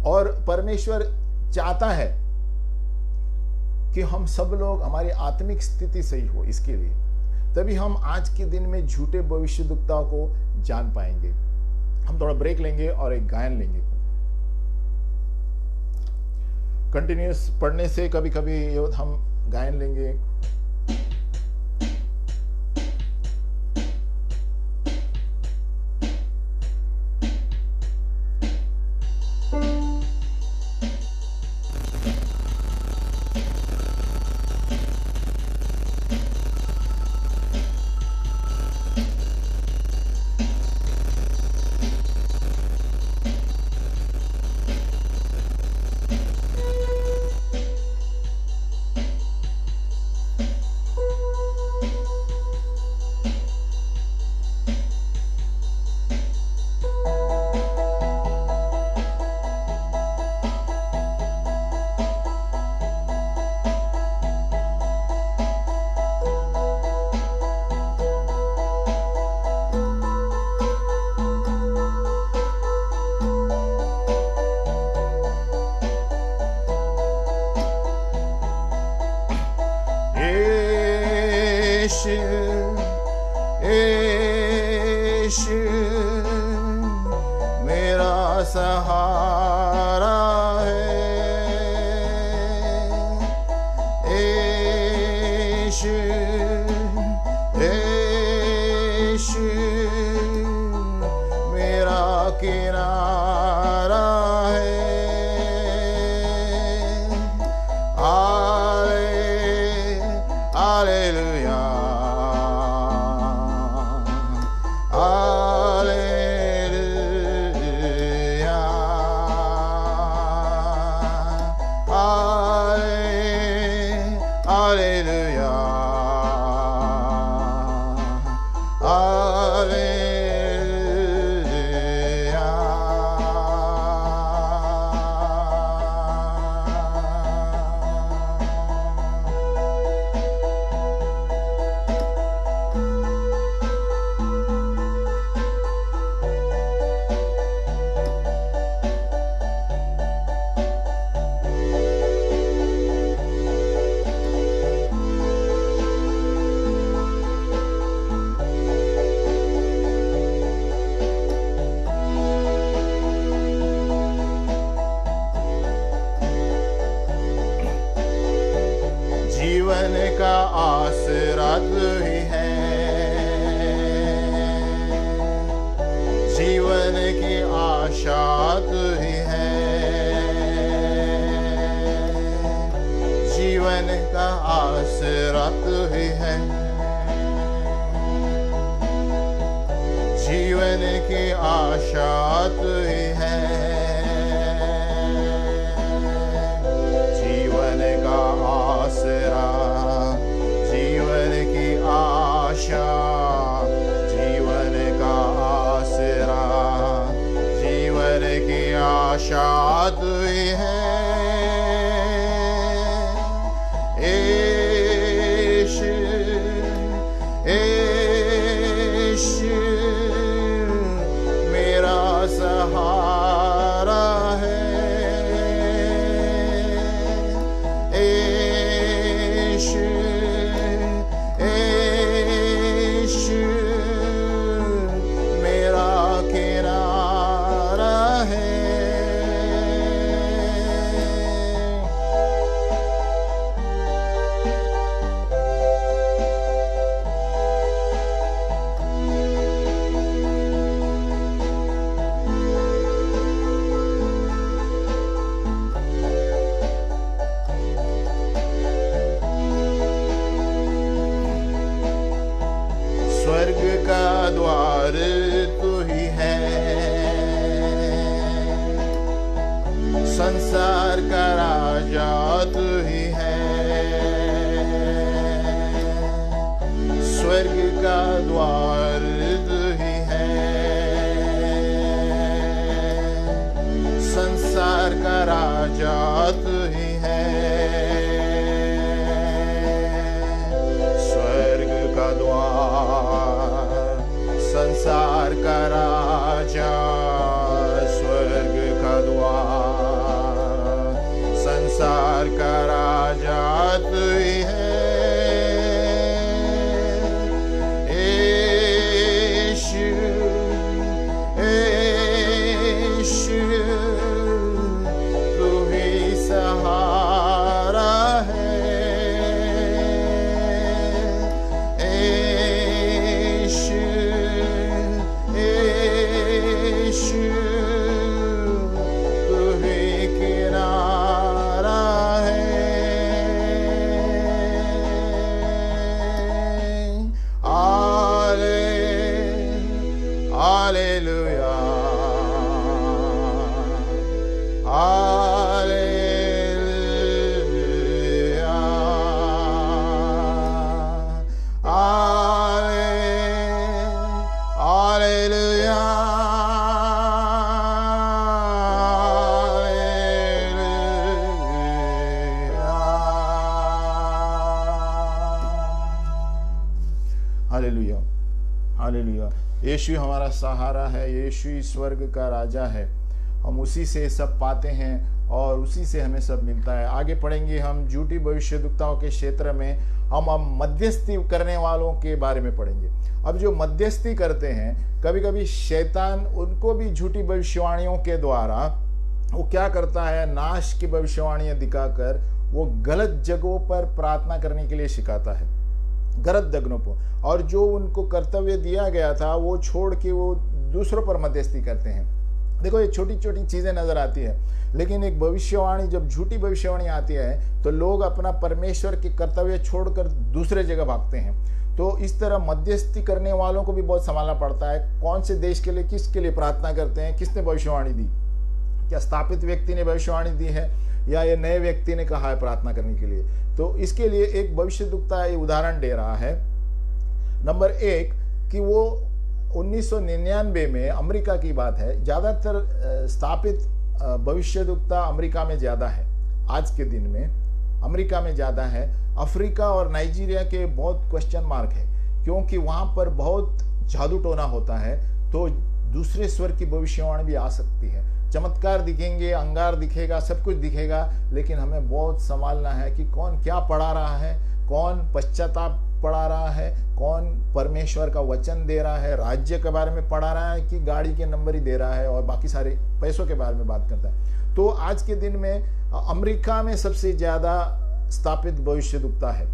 A: और परमेश्वर चाहता है कि हम सब लोग, हमारी आत्मिक स्थिति सही हो, इसके लिए तभी हम आज के दिन में झूठे भविष्यद्वक्ताओं को जान पाएंगे। हम थोड़ा ब्रेक लेंगे और एक गायन लेंगे। कंटिन्यूस पढ़ने से कभी कभी हम गायन लेंगे। यीशु मेरा सहारा है, यीशु यीशु मेरा किनारा है। हालेलुया जीवन का आसरा तू ही है, जीवन की आशा तू ही है, जीवन का आसरा तू ही है, जीवन की आशा तू ही है, जीवन का आसरा, जीवन की आशा, जीवन का आसरा, जीवन की आशा तू ही है। यीशु यीशु मेरा सहारा द्वार तू ही है, संसार का राजा तू ही है, स्वर्ग का द्वार तू ही है, संसार का राजा तू ही है, स्वर्ग का द्वार, संसार का राजा, स्वर्ग का द्वार, संसार का राजा तू ही है, यीशु, यीशु, तू ही सहारा है, यीशु, यीशु, तू ही किनारा है, हालेलुया, हालेलुया, हालेलुया, हालेलुया। यीशु हमारा सहारा है, यीशु स्वर्ग का राजा है, हम उसी से सब पाते हैं और उसी से हमें सब मिलता है। आगे पढ़ेंगे हम झूठी भविष्यद्वक्ताओं के क्षेत्र में, हम मध्यस्थी करने वालों के बारे में पढ़ेंगे। अब जो मध्यस्थी करते हैं, कभी कभी शैतान उनको भी झूठी भविष्यवाणियों के द्वारा वो क्या करता है, नाश की भविष्यवाणियां दिखाकर वो गलत जगहों पर प्रार्थना करने के लिए सिखाता है, गलत जगहों पर, और जो उनको कर्तव्य दिया गया था वो छोड़ के वो दूसरों पर मध्यस्थी करते हैं। देखो, ये छोटी छोटी चीजें नजर आती है, लेकिन एक भविष्यवाणी, जब झूठी भविष्यवाणी आती है तो लोग अपना परमेश्वर के कर्तव्य छोड़कर दूसरे जगह भागते हैं। तो इस तरह मध्यस्थी करने वालों को भी बहुत संभालना पड़ता है, कौन से देश के लिए, किसके लिए प्रार्थना करते हैं, किसने भविष्यवाणी दी, क्या स्थापित व्यक्ति ने भविष्यवाणी दी है या ये नए व्यक्ति ने कहा है प्रार्थना करने के लिए। तो इसके लिए एक भविष्यद्वक्ता ये उदाहरण दे रहा है। नंबर 1 कि वो 1999 में, अमेरिका की बात है, ज्यादातर स्थापित भविष्यद्वक्ता अमेरिका में ज्यादा है, आज के दिन में अमेरिका में ज्यादा है। अफ्रीका और नाइजीरिया के बहुत क्वेश्चन मार्क है, क्योंकि वहां पर बहुत जादू टोना होता है, तो दूसरे स्वर की भविष्यवाणी भी आ सकती है, चमत्कार दिखेंगे, अंगार दिखेगा, सब कुछ दिखेगा, लेकिन हमें बहुत संभालना है कि कौन क्या पढ़ा रहा है, कौन पश्चाताप पढ़ा रहा है, कौन परमेश्वर का वचन दे रहा है, राज्य के बारे में पढ़ा रहा है कि गाड़ी के नंबर ही दे रहा है और बाकी सारे पैसों के बारे में बात करता है। तो आज के दिन में अमेरिका में सबसे ज्यादा स्थापित भविष्यद्वक्ता है,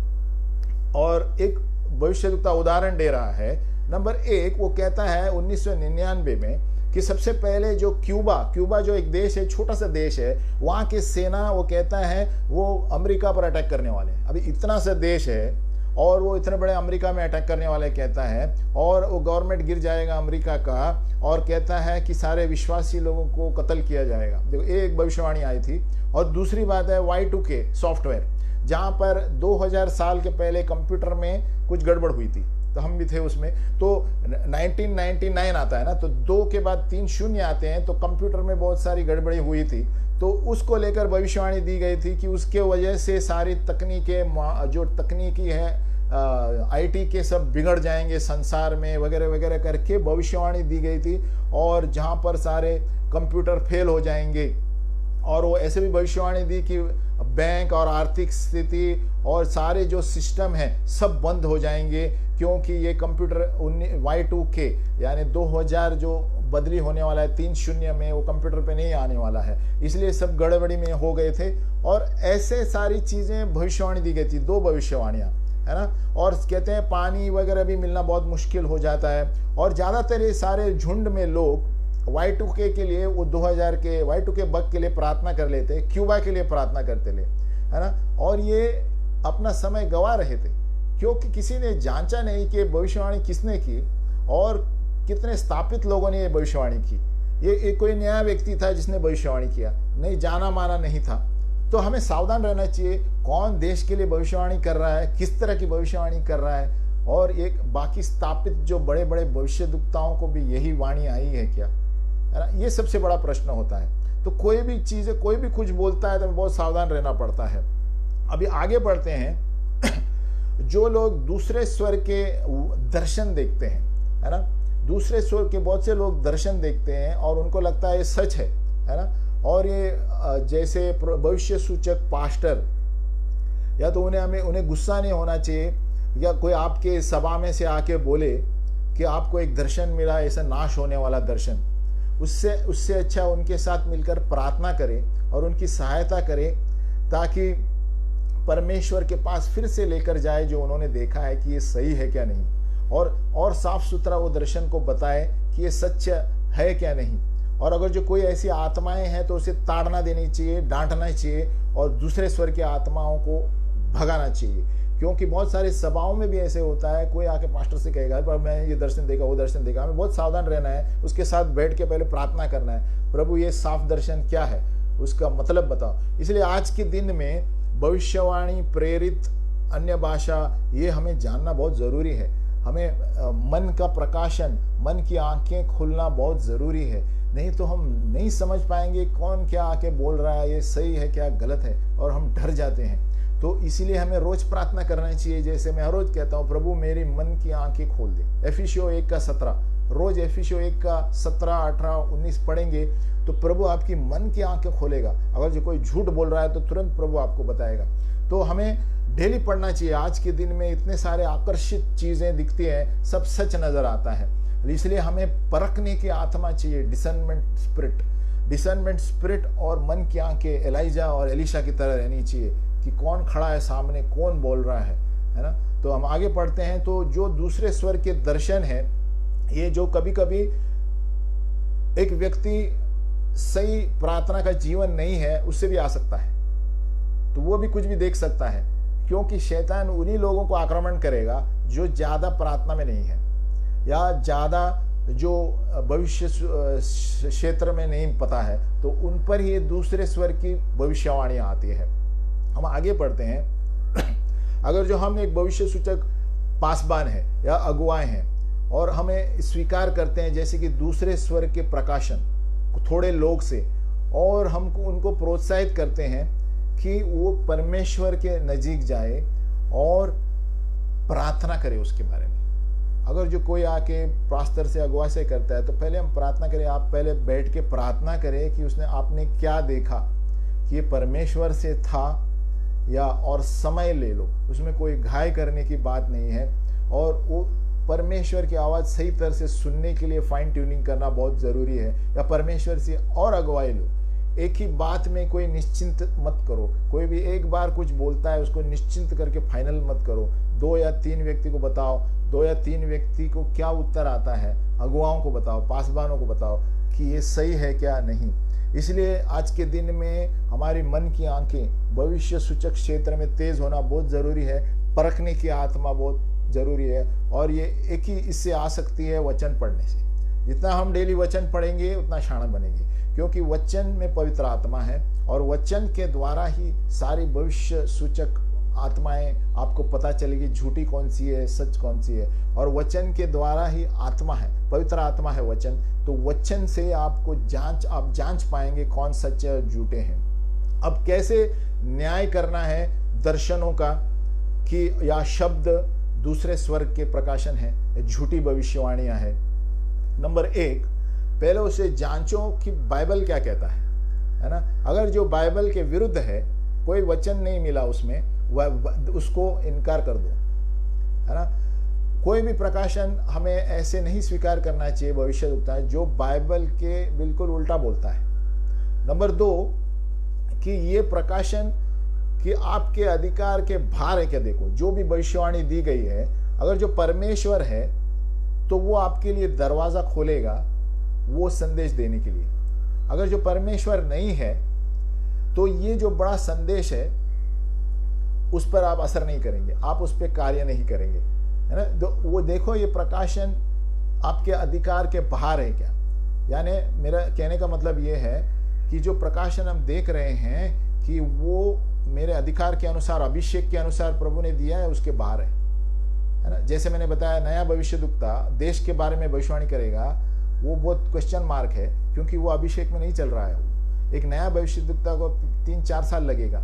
A: और एक भविष्यद्वक्ता उदाहरण दे रहा है। नंबर 1 वो कहता है 1999 में कि सबसे पहले जो क्यूबा जो एक देश है, छोटा सा देश है, वहां की सेना वो कहता है वो अमेरिका पर अटैक करने वाले हैं। अभी इतना सा देश है और वो इतने बड़े अमेरिका में अटैक करने वाले कहता है, और वो गवर्नमेंट गिर जाएगा अमेरिका का, और कहता है कि सारे विश्वासी लोगों को कत्ल किया जाएगा। देखो, एक भविष्यवाणी आई थी। और दूसरी बात है Y2K सॉफ्टवेयर, जहां पर 2000 साल के पहले कंप्यूटर में कुछ गड़बड़ हुई थी, तो हम भी थे उसमें। तो 1999 आता है ना, तो 2 के बाद 3 शून्य आते हैं, तो कंप्यूटर में बहुत सारी गड़बड़ी हुई थी, तो उसको लेकर भविष्यवाणी दी गई थी कि उसके वजह से सारी तकनीकें, जो तकनीकी है IT के सब बिगड़ जाएंगे संसार में, वगैरह वगैरह करके भविष्यवाणी दी गई थी, और जहां पर सारे कंप्यूटर फेल हो जाएंगे। और वो ऐसे भी भविष्यवाणी दी कि बैंक और आर्थिक स्थिति और सारे जो सिस्टम है सब बंद हो जाएंगे, क्योंकि ये कंप्यूटर Y2K यानी 2000 जो बदली होने वाला है 3 शून्य में, वो कंप्यूटर पे नहीं आने वाला है, इसलिए सब गड़बड़ी में हो गए थे। और ऐसे सारी चीजें भविष्यवाणी दी गई थी, 2 भविष्यवाणियां, है ना। और कहते हैं पानी वगैरह भी मिलना बहुत मुश्किल हो जाता है, और ज्यादातर ये सारे झुंड में लोग Y2K के लिए, वो 2000 के Y2K बग के लिए प्रार्थना कर लेते, क्यूबा के लिए प्रार्थना करते ले, है ना। और ये अपना समय गवा रहे थे, क्योंकि किसी ने जांचा नहीं कि भविष्यवाणी किसने की, और कितने स्थापित लोगों ने ये भविष्यवाणी की। ये कोई नया व्यक्ति था जिसने भविष्यवाणी किया, नहीं जाना माना नहीं था। तो हमें सावधान रहना चाहिए कौन देश के लिए भविष्यवाणी कर रहा है, किस तरह की भविष्यवाणी कर रहा है, और एक बाकी स्थापित जो बड़े बड़े भविष्यद्वक्ताओं को भी यही वाणी आई है क्या, है ना। ये सबसे बड़ा प्रश्न होता है। तो कोई भी चीज, कोई भी कुछ बोलता है तो बहुत सावधान रहना पड़ता है। अभी आगे बढ़ते हैं। जो लोग दूसरे स्वर के दर्शन देखते हैं, है ना, दूसरे स्वर के बहुत से लोग दर्शन देखते हैं और उनको लगता है ये सच है ना, और ये जैसे भविष्य सूचक पास्टर, या तो उन्हें गुस्सा नहीं होना चाहिए, या कोई आपके सभा में से आके बोले कि आपको एक दर्शन मिला, ऐसा नाश होने वाला दर्शन, उससे अच्छा उनके साथ मिलकर प्रार्थना करें और उनकी सहायता करें, ताकि परमेश्वर के पास फिर से लेकर जाए जो उन्होंने देखा है कि ये सही है क्या नहीं, और साफ सुथरा वो दर्शन को बताए कि ये सच है क्या नहीं। और अगर जो कोई ऐसी आत्माएं हैं तो उसे ताड़ना देनी चाहिए, डांटना चाहिए, और दूसरे स्वर की आत्माओं को भगाना चाहिए। क्योंकि बहुत सारे सभाओं में भी ऐसे होता है, कोई आके पास्टर से कहेगा पर मैं ये दर्शन देखा, वो दर्शन देखा। हमें बहुत सावधान रहना है, उसके साथ बैठ के पहले प्रार्थना करना है, प्रभु ये साफ दर्शन क्या है, उसका मतलब बताओ। इसलिए आज के दिन में भविष्यवाणी, प्रेरित, अन्य भाषा, ये हमें जानना बहुत जरूरी है। हमें मन का प्रकाशन, मन की आंखें खुलना बहुत जरूरी है, नहीं तो हम नहीं समझ पाएंगे कौन क्या आके बोल रहा है, ये सही है क्या गलत है, और हम डर जाते हैं। तो इसीलिए हमें रोज प्रार्थना करना चाहिए। जैसे मैं हर रोज कहता हूँ, प्रभु मेरी मन की आंखें खोल दे। एफिसियों 1:17, रोज एफिसियों 1:17, 18, 19 पढ़ेंगे तो प्रभु आपकी मन की आंखें खोलेगा। अगर जो कोई झूठ बोल रहा है तो तुरंत प्रभु आपको बताएगा। तो हमें डेली पढ़ना चाहिए। आज के दिन में इतने सारे आकर्षित चीजें दिखती हैं, सब सच नजर आता है, इसलिए हमें परखने की आत्मा चाहिए, डिसर्नमेंट स्पिरिट और मन की आंखें एलाइजा और एलिशा की तरह रहनी चाहिए कि कौन खड़ा है सामने, कौन बोल रहा है ना। तो हम आगे पढ़ते हैं। तो जो दूसरे स्वर के दर्शन है, ये जो कभी कभी एक व्यक्ति सही प्रार्थना का जीवन नहीं है, उससे भी आ सकता है, तो वो भी कुछ भी देख सकता है, क्योंकि शैतान उन्हीं लोगों को आक्रमण करेगा जो ज्यादा प्रार्थना में नहीं है, या ज्यादा जो भविष्य क्षेत्र में नहीं पता है, तो उन पर ही दूसरे स्वर की भविष्यवाणी आती है। हम आगे पढ़ते हैं। अगर जो हम एक भविष्य सूचक पासबान है या अगुवाएं हैं, और हमें स्वीकार करते हैं जैसे कि दूसरे स्वर के प्रकाशन थोड़े लोग से, और हमको उनको प्रोत्साहित करते हैं कि वो परमेश्वर के नजीक जाए और प्रार्थना करे उसके बारे में। अगर जो कोई आके पास्टर से, अगुवा से करता है, तो पहले हम प्रार्थना करें। आप पहले बैठ के प्रार्थना करें कि आपने क्या देखा, कि ये परमेश्वर से था या, और समय ले लो, उसमें कोई घाय करने की बात नहीं है। और वो परमेश्वर की आवाज सही तरह से सुनने के लिए फाइन ट्यूनिंग करना बहुत जरूरी है, या परमेश्वर से और अगुवाई लो। एक ही बात में कोई निश्चिंत मत करो। कोई भी एक बार कुछ बोलता है उसको निश्चिंत करके फाइनल मत करो। 2 या 3 व्यक्ति को बताओ, 2 या 3 व्यक्ति को क्या उत्तर आता है, अगुवाओं को बताओ, पासबानों को बताओ कि ये सही है क्या नहीं। इसलिए आज के दिन में हमारी मन की आंखें भविष्य सूचक क्षेत्र में तेज होना बहुत जरूरी है। परखने की आत्मा बहुत जरूरी है, और ये एक ही इससे आ सकती है वचन पढ़ने से। जितना हम डेली वचन पढ़ेंगे उतना शाणा बनेंगे, क्योंकि वचन में पवित्र आत्मा है, और वचन के द्वारा ही सारी भविष्य सूचक आत्माएं आपको पता चलेगी, झूठी कौन सी है, सच कौन सी है। और वचन के द्वारा ही आत्मा है, पवित्र आत्मा है वचन। तो वचन से आपको आप जांच पाएंगे कौन सच्चे और झूठे हैं। अब कैसे न्याय करना है दर्शनों का, कि या शब्द दूसरे स्वर्ग के प्रकाशन है, झूठी भविष्यवाणियां है। नंबर 1, पहले उसे जांचो कि बाइबल क्या कहता है ना। अगर जो बाइबल के विरुद्ध है, कोई वचन नहीं मिला उसमें, उसको इनकार कर दो, है ना। कोई भी प्रकाशन हमें ऐसे नहीं स्वीकार करना चाहिए भविष्यवक्ता जो बाइबल के बिल्कुल उल्टा बोलता है। नंबर 2, कि ये प्रकाशन कि आपके अधिकार के बाहर है क्या। देखो, जो भी भविष्यवाणी दी गई है, अगर जो परमेश्वर है तो वो आपके लिए दरवाजा खोलेगा वो संदेश देने के लिए। अगर जो परमेश्वर नहीं है तो ये जो बड़ा संदेश है उस पर आप असर नहीं करेंगे, आप उस पर कार्य नहीं करेंगे, है ना। तो वो देखो, ये प्रकाशन आपके अधिकार के बाहर है क्या? यानी मेरा कहने का मतलब ये है कि जो प्रकाशन हम देख रहे हैं कि वो मेरे अधिकार के अनुसार, अभिषेक के अनुसार प्रभु ने दिया है, उसके बाहर है ना। जैसे मैंने बताया, नया भविष्यद्वक्ता देश के बारे में भविष्यवाणी करेगा, वो बहुत क्वेश्चन मार्क है, क्योंकि वो अभिषेक में नहीं चल रहा है। एक नया भविष्यद्वक्ता को 3-4 साल लगेगा,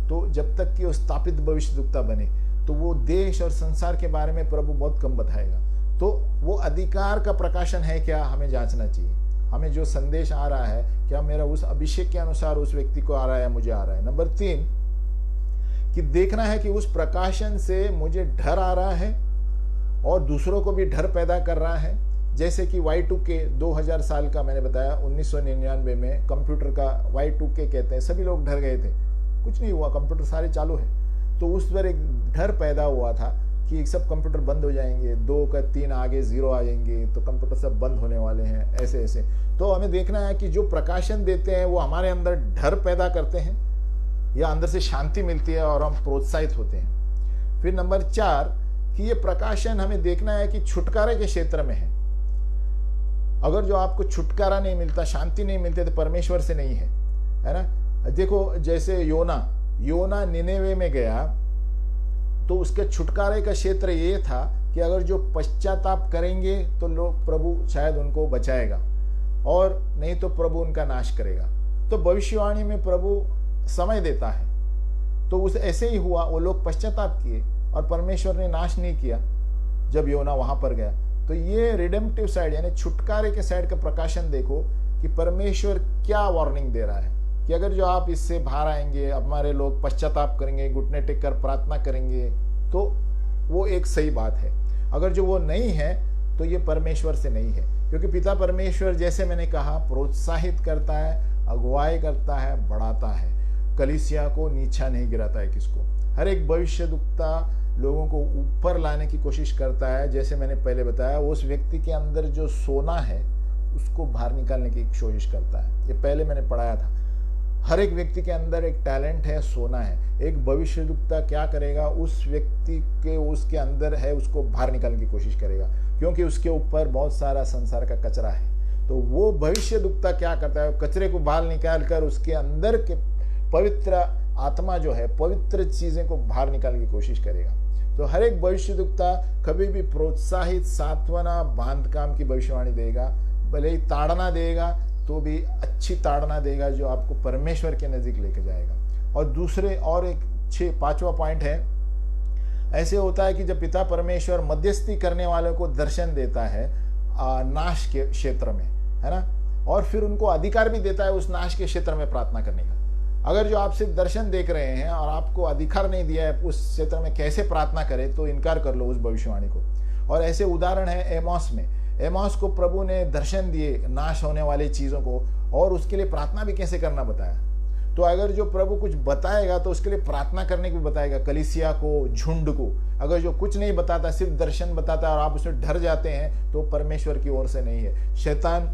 A: तो जब तक कि वो स्थापित भविष्यद्वक्ता बने, तो वो देश और संसार के बारे में प्रभु बहुत कम बताएगा। तो वो अधिकार का प्रकाशन है क्या, हमें जांचना चाहिए। हमें जो संदेश आ रहा है, क्या मेरा उस अभिषेक के अनुसार उस व्यक्ति को आ रहा है, मुझे आ रहा है। नंबर 3, कि देखना है कि उस प्रकाशन से मुझे डर आ रहा है और दूसरों को भी डर पैदा कर रहा है। जैसे कि Y2K 2000 साल का मैंने बताया, 1999 में कंप्यूटर का Y2K कहते हैं, सभी लोग डर गए थे, कुछ नहीं हुआ, कंप्यूटर सारे चालू है। तो उस पर एक डर पैदा हुआ था कि सब कंप्यूटर बंद हो जाएंगे, 2 का 3 आगे 0 आ जाएंगे, तो कंप्यूटर सब बंद होने वाले हैं, ऐसे ऐसे। तो हमें देखना है कि जो प्रकाशन देते हैं वो हमारे अंदर डर पैदा करते हैं या अंदर से शांति मिलती है और हम प्रोत्साहित होते हैं। फिर नंबर 4, कि ये प्रकाशन हमें देखना है कि छुटकारे के क्षेत्र में है। अगर जो आपको छुटकारा नहीं मिलता, शांति नहीं मिलती, तो परमेश्वर से नहीं है ना। देखो, जैसे योना निनेवे में गया, तो उसके छुटकारे का क्षेत्र ये था कि अगर जो पश्चाताप करेंगे तो लोग, प्रभु शायद उनको बचाएगा, और नहीं तो प्रभु उनका नाश करेगा। तो भविष्यवाणी में प्रभु समय देता है। तो उस ऐसे ही हुआ, वो लोग पश्चाताप किए और परमेश्वर ने नाश नहीं किया जब योना वहां पर गया। तो ये रिडेम्पटिव साइड, यानी छुटकारे के साइड का प्रकाशन देखो कि परमेश्वर क्या वार्निंग दे रहा है कि अगर जो आप इससे बाहर आएंगे, हमारे लोग पश्चाताप करेंगे, घुटने टेक कर प्रार्थना करेंगे, तो वो एक सही बात है। अगर जो वो नहीं है, तो ये परमेश्वर से नहीं है, क्योंकि पिता परमेश्वर, जैसे मैंने कहा, प्रोत्साहित करता है, अगुवाई करता है, बढ़ाता है, कलीसिया को नीचा नहीं गिराता है किसको। हर एक भविष्यद्वक्ता लोगों को ऊपर लाने की कोशिश करता है। जैसे मैंने पहले बताया, उस व्यक्ति के अंदर जो सोना है उसको बाहर निकालने की कोशिश करता है। ये पहले मैंने पढ़ाया था। हर एक व्यक्ति के अंदर एक टैलेंट है, सोना है। एक भविष्यद्वक्ता क्या करेगा, उस व्यक्ति के उसके अंदर है उसको बाहर निकालने की कोशिश करेगा, क्योंकि उसके ऊपर बहुत सारा संसार का कचरा है। तो वो भविष्यद्वक्ता क्या करता है, कचरे को बाहर निकाल कर उसके अंदर के पवित्र आत्मा जो है, पवित्र चीजें को बाहर निकालने की कोशिश करेगा। तो हर एक भविष्यद्वक्ता कभी भी प्रोत्साहित, सांत्वना, बांधकाम की भविष्यवाणी देगा। भले ही ताड़ना देगा तो भी अच्छी ताड़ना देगा जो आपको परमेश्वर के नजदीक लेके जाएगा। और दूसरे, और एक 5वां पॉइंट है, ऐसे होता है कि जब पिता परमेश्वर मध्यस्थी करने वालों को दर्शन देता है नाश के क्षेत्र में, है ना, और फिर उनको अधिकार भी देता है उस नाश के क्षेत्र में प्रार्थना करने का। अगर जो आप सिर्फ दर्शन देख रहे हैं और आपको अधिकार नहीं दिया है उस क्षेत्र में कैसे प्रार्थना करें, तो इनकार कर लो उस भविष्यवाणी को। और ऐसे उदाहरण है एमोस में। एमोस को प्रभु ने दर्शन दिए नाश होने वाली चीजों को, और उसके लिए प्रार्थना भी कैसे करना बताया। तो अगर जो प्रभु कुछ बताएगा तो उसके लिए प्रार्थना करने को भी बताएगा, कलीसिया को, झुंड को। अगर जो कुछ नहीं बताता, सिर्फ दर्शन बताता है और आप उसमें डर जाते हैं, तो परमेश्वर की ओर से नहीं है। शैतान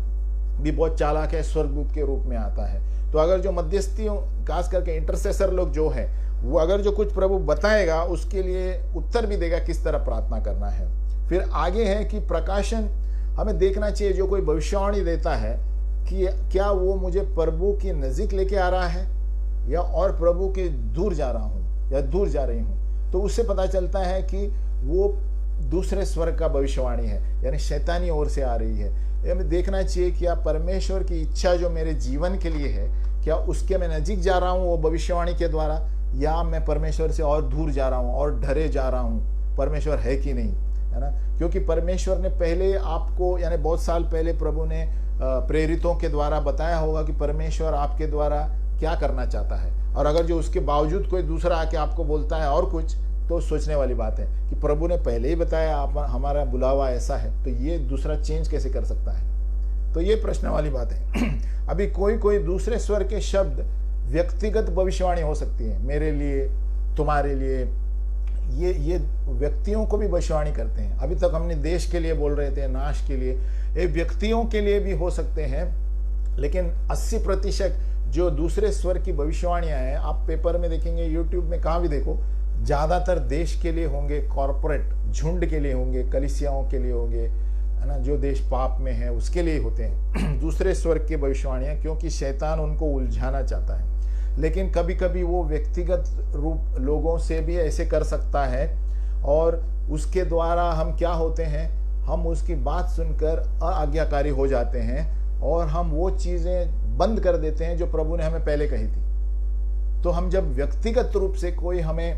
A: भी बहुत चालाक है, स्वर्गदूत के रूप में आता है। तो अगर जो मध्यस्थियों, खास करके इंटरसेसर लोग जो है, वो अगर जो कुछ प्रभु बताएगा उसके लिए उत्तर भी देगा किस तरह प्रार्थना करना है। फिर आगे है कि प्रकाशन हमें देखना चाहिए, जो कोई भविष्यवाणी देता है कि क्या वो मुझे प्रभु के नजदीक लेके आ रहा है या और प्रभु के दूर जा रहा हूं या दूर जा रही हूं। तो उससे पता चलता है कि वो दूसरे स्वर्ग का भविष्यवाणी है, यानी शैतानी ओर से आ रही है। हमें देखना चाहिए कि आप परमेश्वर की इच्छा जो मेरे जीवन के लिए है, क्या उसके मैं नजीक जा रहा हूं वो भविष्यवाणी के द्वारा, या मैं परमेश्वर से और दूर जा रहा हूं और डरे जा रहा हूं, परमेश्वर है कि नहीं, है ना। क्योंकि परमेश्वर ने पहले आपको, यानी बहुत साल पहले प्रभु ने प्रेरितों के द्वारा बताया होगा कि परमेश्वर आपके द्वारा क्या करना चाहता है। और अगर जो उसके बावजूद कोई दूसरा आके आपको बोलता है और कुछ, तो सोचने वाली बात है कि प्रभु ने पहले ही बताया आप, हमारा बुलावा ऐसा है, तो ये दूसरा चेंज कैसे कर सकता है। तो ये प्रश्न वाली बात है। अभी कोई दूसरे स्वर के शब्द व्यक्तिगत भविष्यवाणी हो सकती है, मेरे लिए, तुम्हारे लिए, ये व्यक्तियों को भी भविष्यवाणी करते हैं। अभी तक हमने देश के लिए बोल रहे थे, नाश के लिए, ये व्यक्तियों के लिए भी हो सकते हैं। लेकिन 80% जो दूसरे स्वर की भविष्यवाणियां हैं, आप पेपर में देखेंगे, यूट्यूब में कहाँ भी देखो, ज्यादातर देश के लिए होंगे, कॉरपोरेट झुंड के लिए होंगे, कलीसियाओं के लिए होंगे, है ना, जो देश पाप में है उसके लिए होते हैं दूसरे स्वर्ग की भविष्यवाणियां, क्योंकि शैतान उनको उलझाना चाहता है। लेकिन कभी कभी वो व्यक्तिगत रूप लोगों से भी ऐसे कर सकता है, और उसके द्वारा हम क्या होते हैं, हम उसकी बात सुनकर अआज्ञाकारी हो जाते हैं और हम वो चीजें बंद कर देते हैं जो प्रभु ने हमें पहले कही थी। तो हम जब व्यक्तिगत रूप से कोई हमें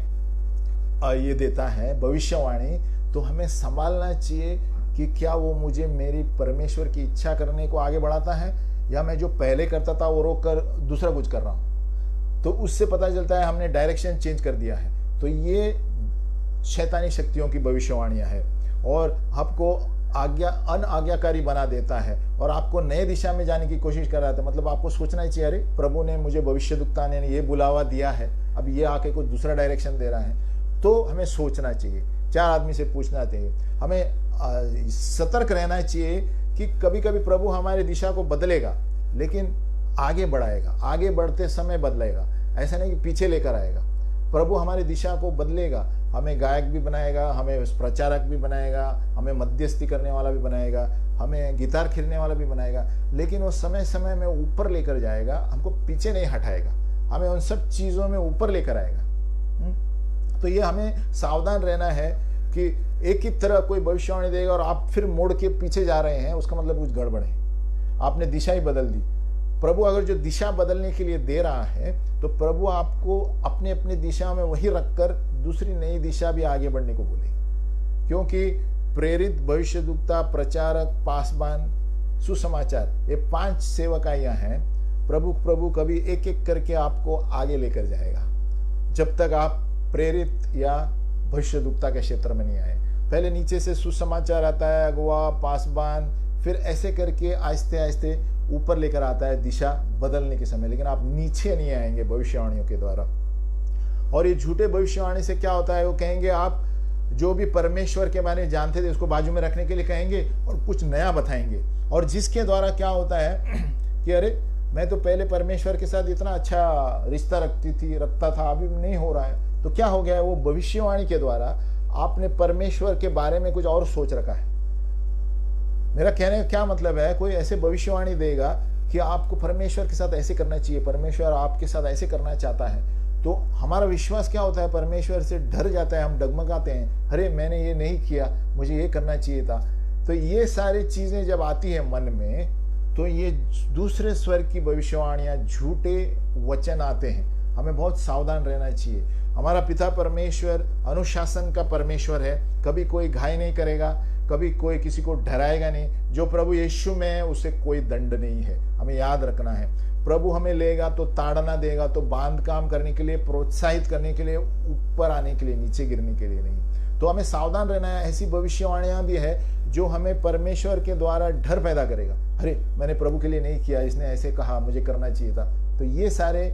A: ये देता है भविष्यवाणी, तो हमें संभालना चाहिए कि क्या वो मुझे मेरी परमेश्वर की इच्छा करने को आगे बढ़ाता है, या मैं जो पहले करता था वो रोक कर दूसरा कुछ कर रहा हूं। तो उससे पता चलता है हमने डायरेक्शन चेंज कर दिया है। तो ये शैतानी शक्तियों की भविष्यवाणियां है, और आपको अनाज्ञाकारी बना देता है और आपको नए दिशा में जाने की कोशिश कर रहा था। मतलब आपको सोचना ही चाहिए, अरे प्रभु ने मुझे भविष्यद्वक्ता ने ये बुलावा दिया है, अब ये आके कुछ दूसरा डायरेक्शन दे रहा है। तो हमें सोचना चाहिए, 4 आदमी से पूछना चाहिए, हमें सतर्क रहना चाहिए कि कभी कभी प्रभु हमारी दिशा को बदलेगा, लेकिन आगे बढ़ाएगा, आगे बढ़ते समय बदलेगा, ऐसा नहीं कि पीछे लेकर आएगा। प्रभु हमारी दिशा को बदलेगा, हमें गायक भी बनाएगा, हमें प्रचारक भी बनाएगा, हमें मध्यस्थी करने वाला भी बनाएगा, हमें गिटार खेलने वाला भी बनाएगा, लेकिन वो समय समय में ऊपर लेकर जाएगा, हमको पीछे नहीं हटाएगा, हमें उन सब चीजों में ऊपर लेकर आएगा। तो ये हमें सावधान रहना है कि एक ही तरह कोई भविष्यवाणी देगा और आप फिर मोड़ के पीछे जा रहे हैं, उसका मतलब कुछ गड़बड़ है, आपने दिशा ही बदल दी। प्रभु अगर जो दिशा बदलने के लिए दे रहा है, तो प्रभु आपको अपने अपनी दिशा में वही रखकर दूसरी नई दिशा भी आगे बढ़ने को बोले। क्योंकि प्रेरित, भविष्यद्वक्ता, प्रचारक, पासबान, सुसमाचार, ये 5 सेवकाइयां हैं। प्रभु कभी एक एक करके आपको आगे लेकर जाएगा, जब तक आप प्रेरित या भविष्यद्वक्ता के क्षेत्र में नहीं आए। पहले नीचे से सुसमाचार आता है, अगुआ, पासबान, फिर ऐसे करके आहिस्ते आहिस्ते ऊपर लेकर आता है दिशा बदलने के समय, लेकिन आप नीचे नहीं आएंगे भविष्यवाणियों के द्वारा। और ये झूठे भविष्यवाणी से क्या होता है, वो कहेंगे आप जो भी परमेश्वर के बारे में जानते थे उसको बाजू में रखने के लिए कहेंगे और कुछ नया बताएंगे, और जिसके द्वारा क्या होता है कि अरे मैं तो पहले परमेश्वर के साथ इतना अच्छा रिश्ता रखता था, अभी नहीं हो रहा है। तो क्या हो गया है, वो भविष्यवाणी के द्वारा आपने परमेश्वर के बारे में कुछ और सोच रखा है। मेरा कहने का क्या मतलब है, कोई ऐसे भविष्यवाणी देगा कि आपको परमेश्वर के साथ ऐसे करना चाहिए, परमेश्वर आपके साथ ऐसे करना चाहता है, तो हमारा विश्वास क्या होता है, परमेश्वर से डर जाता है, हम डगमगाते हैं, अरे मैंने ये नहीं किया, मुझे ये करना चाहिए था। तो ये सारी चीजें जब आती है मन में, तो ये दूसरे स्वर्ग की भविष्यवाणियां, झूठे वचन आते हैं। हमें बहुत सावधान रहना चाहिए। हमारा पिता परमेश्वर अनुशासन का परमेश्वर है, कभी कोई घाय नहीं करेगा, कभी कोई किसी को डराएगा नहीं। जो प्रभु यीशु में है उसे कोई दंड नहीं है, हमें याद रखना है। प्रभु हमें लेगा तो ताड़ना देगा, तो बांध काम करने के लिए, प्रोत्साहित करने के लिए, ऊपर आने के लिए, नीचे गिरने के लिए नहीं। तो हमें सावधान रहना है। ऐसी भविष्यवाणियां भी है जो हमें परमेश्वर के द्वारा डर पैदा करेगा, अरे मैंने प्रभु के लिए नहीं किया, इसने ऐसे कहा, मुझे करना चाहिए था। तो ये सारे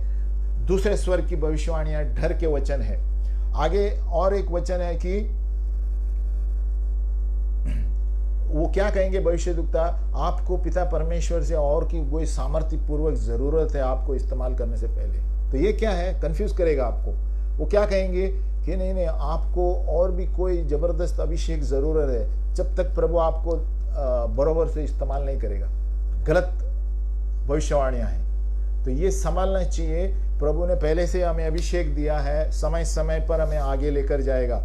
A: दूसरे स्वर्ग की भविष्यवाणियां डर के वचन है। आगे और एक वचन है कि वो क्या कहेंगे भविष्यद्वक्ता, आपको पिता परमेश्वर से और की कोई सामर्थ्य पूर्वक जरूरत है आपको इस्तेमाल करने से पहले। तो ये क्या है, कंफ्यूज करेगा आपको। वो क्या कहेंगे कि नहीं, आपको और भी कोई जबरदस्त अभिषेक जरूरत है, जब तक प्रभु आपको बराबर से इस्तेमाल नहीं करेगा। गलत भविष्यवाणियां हैं, तो ये संभालना चाहिए। प्रभु ने पहले से हमें अभिषेक दिया है, समय समय पर हमें आगे लेकर जाएगा।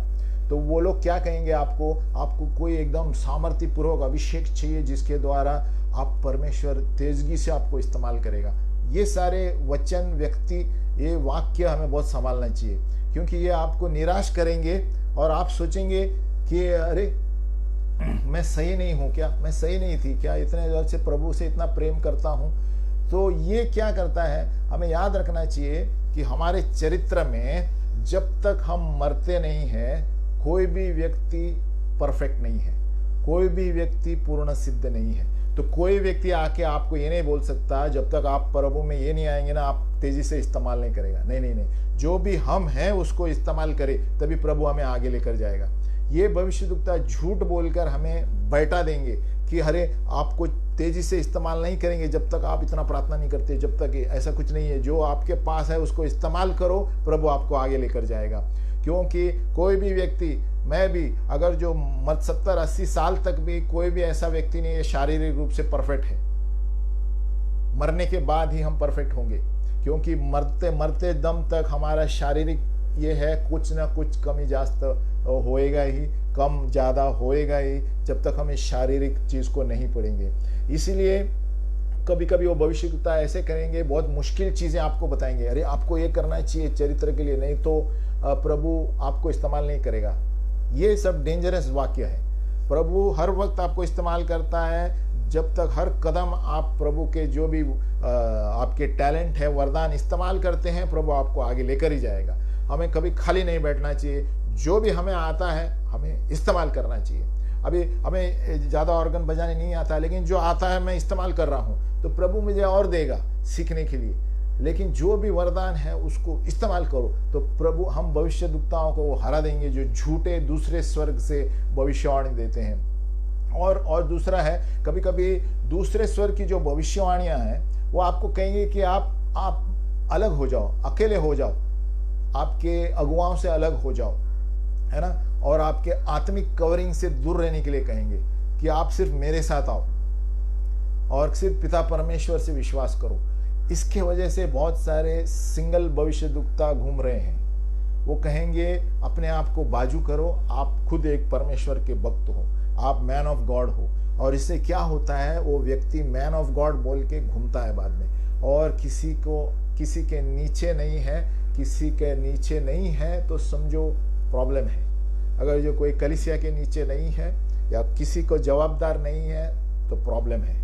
A: तो वो लोग क्या कहेंगे, आपको कोई एकदम सामर्थ्य पूर्वक अभिषेक चाहिए जिसके द्वारा आप परमेश्वर तेजगी से आपको इस्तेमाल करेगा। ये सारे वचन, व्यक्ति, ये वाक्य हमें बहुत संभालना चाहिए, क्योंकि ये आपको निराश करेंगे और आप सोचेंगे कि अरे मैं सही नहीं हूं क्या, मैं सही नहीं थी क्या, इतने देर से प्रभु से इतना प्रेम करता हूं। तो ये क्या करता है, हमें याद रखना चाहिए कि हमारे चरित्र में जब तक हम मरते नहीं हैं, कोई भी व्यक्ति परफेक्ट नहीं है, कोई भी व्यक्ति पूर्ण सिद्ध नहीं है। तो कोई व्यक्ति आके आपको ये नहीं बोल सकता जब तक आप प्रभु में ये नहीं आएंगे ना, आप तेजी से इस्तेमाल नहीं करेगा। नहीं नहीं नहीं, जो भी हम हैं उसको इस्तेमाल करें, तभी प्रभु हमें आगे लेकर जाएगा। ये भविष्यद्वक्ता झूठ बोलकर हमें बैठा देंगे कि अरे आपको तेजी से इस्तेमाल नहीं करेंगे जब तक आप इतना प्रार्थना नहीं करते, जब तक ऐसा कुछ नहीं है। जो आपके पास है उसको इस्तेमाल करो, प्रभु आपको आगे लेकर जाएगा। क्योंकि कोई भी व्यक्ति मैं भी, अगर जो 70-80 साल तक भी कोई भी ऐसा व्यक्ति नहीं है शारीरिक रूप से परफेक्ट है, मरने के बाद ही हम परफेक्ट होंगे, क्योंकि मरते मरते दम तक हमारा शारीरिक ये है कुछ ना कुछ कमी जास्त होएगा ही, कम ज़्यादा होएगा ही, जब तक हम इस शारीरिक चीज़ को नहीं पढ़ेंगे। इसीलिए कभी कभी वो भविष्यवक्ता ऐसे करेंगे, बहुत मुश्किल चीज़ें आपको बताएंगे, अरे आपको ये करना चाहिए चरित्र के लिए, नहीं तो प्रभु आपको इस्तेमाल नहीं करेगा। ये सब डेंजरस वाक्य है। प्रभु हर वक्त आपको इस्तेमाल करता है, जब तक हर कदम आप प्रभु के जो भी आपके टैलेंट है, वरदान इस्तेमाल करते हैं, प्रभु आपको आगे लेकर ही जाएगा। हमें कभी खाली नहीं बैठना चाहिए, जो भी हमें आता है हमें इस्तेमाल करना चाहिए। अभी हमें ज़्यादा ऑर्गन बजाने नहीं आता, लेकिन जो आता है मैं इस्तेमाल कर रहा हूँ, तो प्रभु मुझे और देगा सीखने के लिए। लेकिन जो भी वरदान है उसको इस्तेमाल करो, तो प्रभु हम भविष्यद्वक्ताओं को वो हरा देंगे जो झूठे दूसरे स्वर्ग से भविष्यवाणी देते हैं। और दूसरा है, कभी कभी दूसरे स्वर्ग की जो भविष्यवाणियां हैं वो आपको कहेंगे कि आप अलग हो जाओ, अकेले हो जाओ, आपके अगुवाओं से अलग हो जाओ, है ना, और आपके आत्मिक कवरिंग से दूर रहने के लिए कहेंगे कि आप सिर्फ मेरे साथ आओ और सिर्फ पिता परमेश्वर से विश्वास करो। इसके वजह से बहुत सारे सिंगल भविष्यद्वक्ता घूम रहे हैं। वो कहेंगे अपने आप को बाजू करो, आप खुद एक परमेश्वर के भक्त हो, आप मैन ऑफ गॉड हो। और इससे क्या होता है, वो व्यक्ति मैन ऑफ गॉड बोल के घूमता है बाद में, और किसी के नीचे नहीं है, किसी के नीचे नहीं है तो समझो प्रॉब्लम है। अगर जो कोई कलीसिया के नीचे नहीं है या किसी को जवाबदार नहीं है तो प्रॉब्लम है,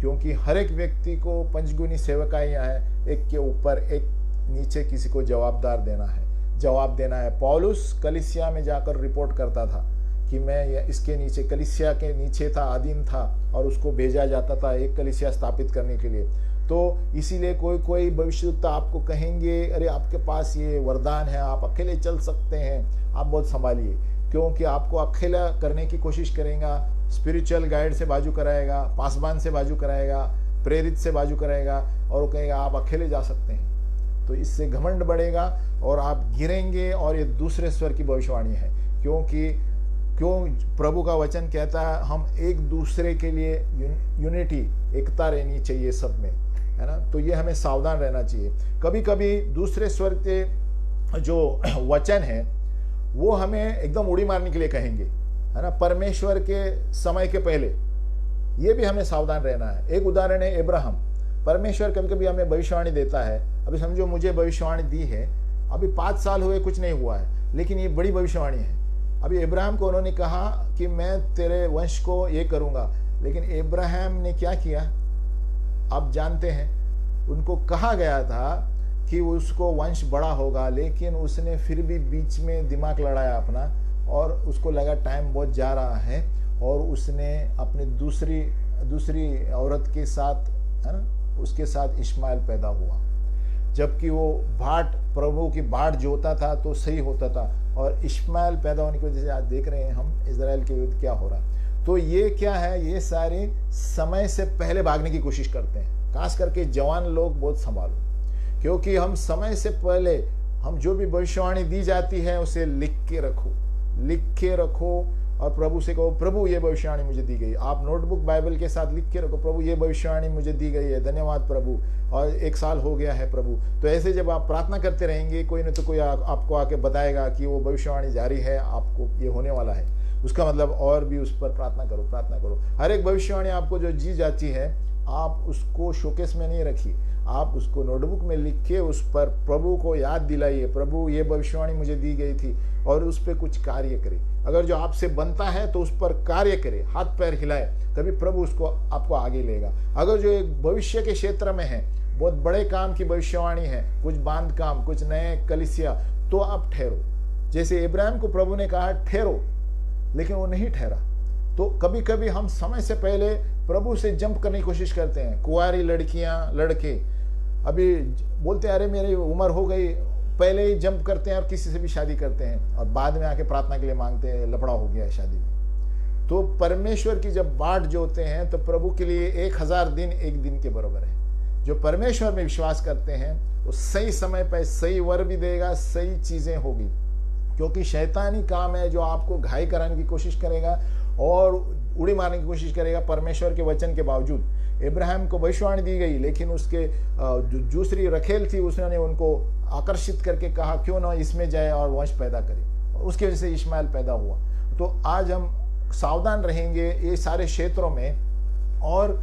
A: क्योंकि हर एक व्यक्ति को पंचगुनी सेवकाइयाँ है, एक के ऊपर एक नीचे किसी को जवाब देना है। पौलुस कलीसिया में जाकर रिपोर्ट करता था कि मैं इसके नीचे, कलीसिया के नीचे था, अधीन था, और उसको भेजा जाता था एक कलीसिया स्थापित करने के लिए। तो इसीलिए कोई भविष्यद्वक्ता आपको कहेंगे अरे आपके पास ये वरदान है, आप अकेले चल सकते हैं, आप बहुत संभालिए, क्योंकि आपको अकेला करने की कोशिश करेगा, स्पिरिचुअल गाइड से बाजू कराएगा, पासबान से बाजू कराएगा, प्रेरित से बाजू कराएगा, और वो कहेगा आप अकेले जा सकते हैं। तो इससे घमंड बढ़ेगा और आप गिरेंगे, और ये दूसरे स्वर की भविष्यवाणी है। क्यों प्रभु का वचन कहता है हम एक दूसरे के लिए यूनिटी, एकता रहनी चाहिए सब में, है ना। तो ये हमें सावधान रहना चाहिए। कभी कभी दूसरे स्वर के जो वचन है वो हमें एकदम उड़ी मारने के लिए कहेंगे, है ना, परमेश्वर के समय के पहले। ये भी हमें सावधान रहना है। एक उदाहरण है अब्राहम। परमेश्वर कभी कभी हमें भविष्यवाणी देता है। अभी समझो मुझे भविष्यवाणी दी है, अभी 5 साल हुए कुछ नहीं हुआ है, लेकिन ये बड़ी भविष्यवाणी है। अभी अब्राहम को उन्होंने कहा कि मैं तेरे वंश को ये करूंगा, लेकिन अब्राहम ने क्या किया आप जानते हैं। उनको कहा गया था कि उसको वंश बड़ा होगा, लेकिन उसने फिर भी बीच में दिमाग लड़ाया अपना, और उसको लगा टाइम बहुत जा रहा है, और उसने अपनी दूसरी औरत के साथ, है ना, उसके साथ इस्माइल पैदा हुआ। जबकि वो प्रभु की बाट जोता था तो सही होता था, और इस्माइल पैदा होने की वजह से आज देख रहे हैं हम इजराइल के विरुद्ध क्या हो रहा। तो ये क्या है, ये सारे समय से पहले भागने की कोशिश करते हैं। खास करके जवान लोग बहुत संभालो, क्योंकि हम समय से पहले हम जो भी भविष्यवाणी दी जाती है उसे लिख के रखो और प्रभु से कहो प्रभु ये भविष्यवाणी मुझे दी गई। आप नोटबुक बाइबल के साथ लिख के रखो, प्रभु ये भविष्यवाणी मुझे दी गई है, धन्यवाद प्रभु, और 1 साल हो गया है प्रभु। तो ऐसे जब आप प्रार्थना करते रहेंगे, कोई न तो कोई आपको आके बताएगा कि वो भविष्यवाणी जारी है, आपको ये होने वाला है, उसका मतलब और भी उस पर प्रार्थना करो। हर एक भविष्यवाणी आपको जो जी जाती है, आप उसको शोकेस में नहीं रखिए, आप उसको नोटबुक में लिख के उस पर प्रभु को याद दिलाइए, प्रभु ये भविष्यवाणी मुझे दी गई थी, और उस पर कुछ कार्य करें। अगर जो आपसे बनता है तो उस पर कार्य करें, हाथ पैर हिलाए, तभी प्रभु उसको आपको आगे लेगा। अगर जो एक भविष्य के क्षेत्र में है, बहुत बड़े काम की भविष्यवाणी है, कुछ बांध काम, कुछ नए कलीसिया, तो आप ठहरो। जैसे इब्राहिम को प्रभु ने कहा ठहरो, लेकिन वो नहीं ठहरा। तो कभी कभी हम समय से पहले प्रभु से जंप करने की कोशिश करते हैं। कुंवारी लड़कियां, लड़के अभी बोलते हैं अरे मेरी उम्र हो गई, पहले ही जंप करते हैं और किसी से भी शादी करते हैं, और बाद में आके प्रार्थना के लिए मांगते हैं लफड़ा हो गया है शादी में। तो परमेश्वर की जब बाट जोते हैं तो प्रभु के लिए 1000 दिन 1 दिन के बराबर है। जो परमेश्वर में विश्वास करते हैं वो सही समय पर सही वर भी देगा, सही चीजें होगी। क्योंकि शैतानी काम है जो आपको घायल कराने की कोशिश करेगा और उड़ी मारने की कोशिश करेगा परमेश्वर के वचन के बावजूद। इब्राहिम को भविष्यवाणी दी गई, लेकिन उसके जो दूसरी रखेल थी उसने उनको आकर्षित करके कहा क्यों ना इसमें जाए और वंश पैदा करे, उसकी वजह से इश्माइल पैदा हुआ। तो आज हम सावधान रहेंगे ये सारे क्षेत्रों में। और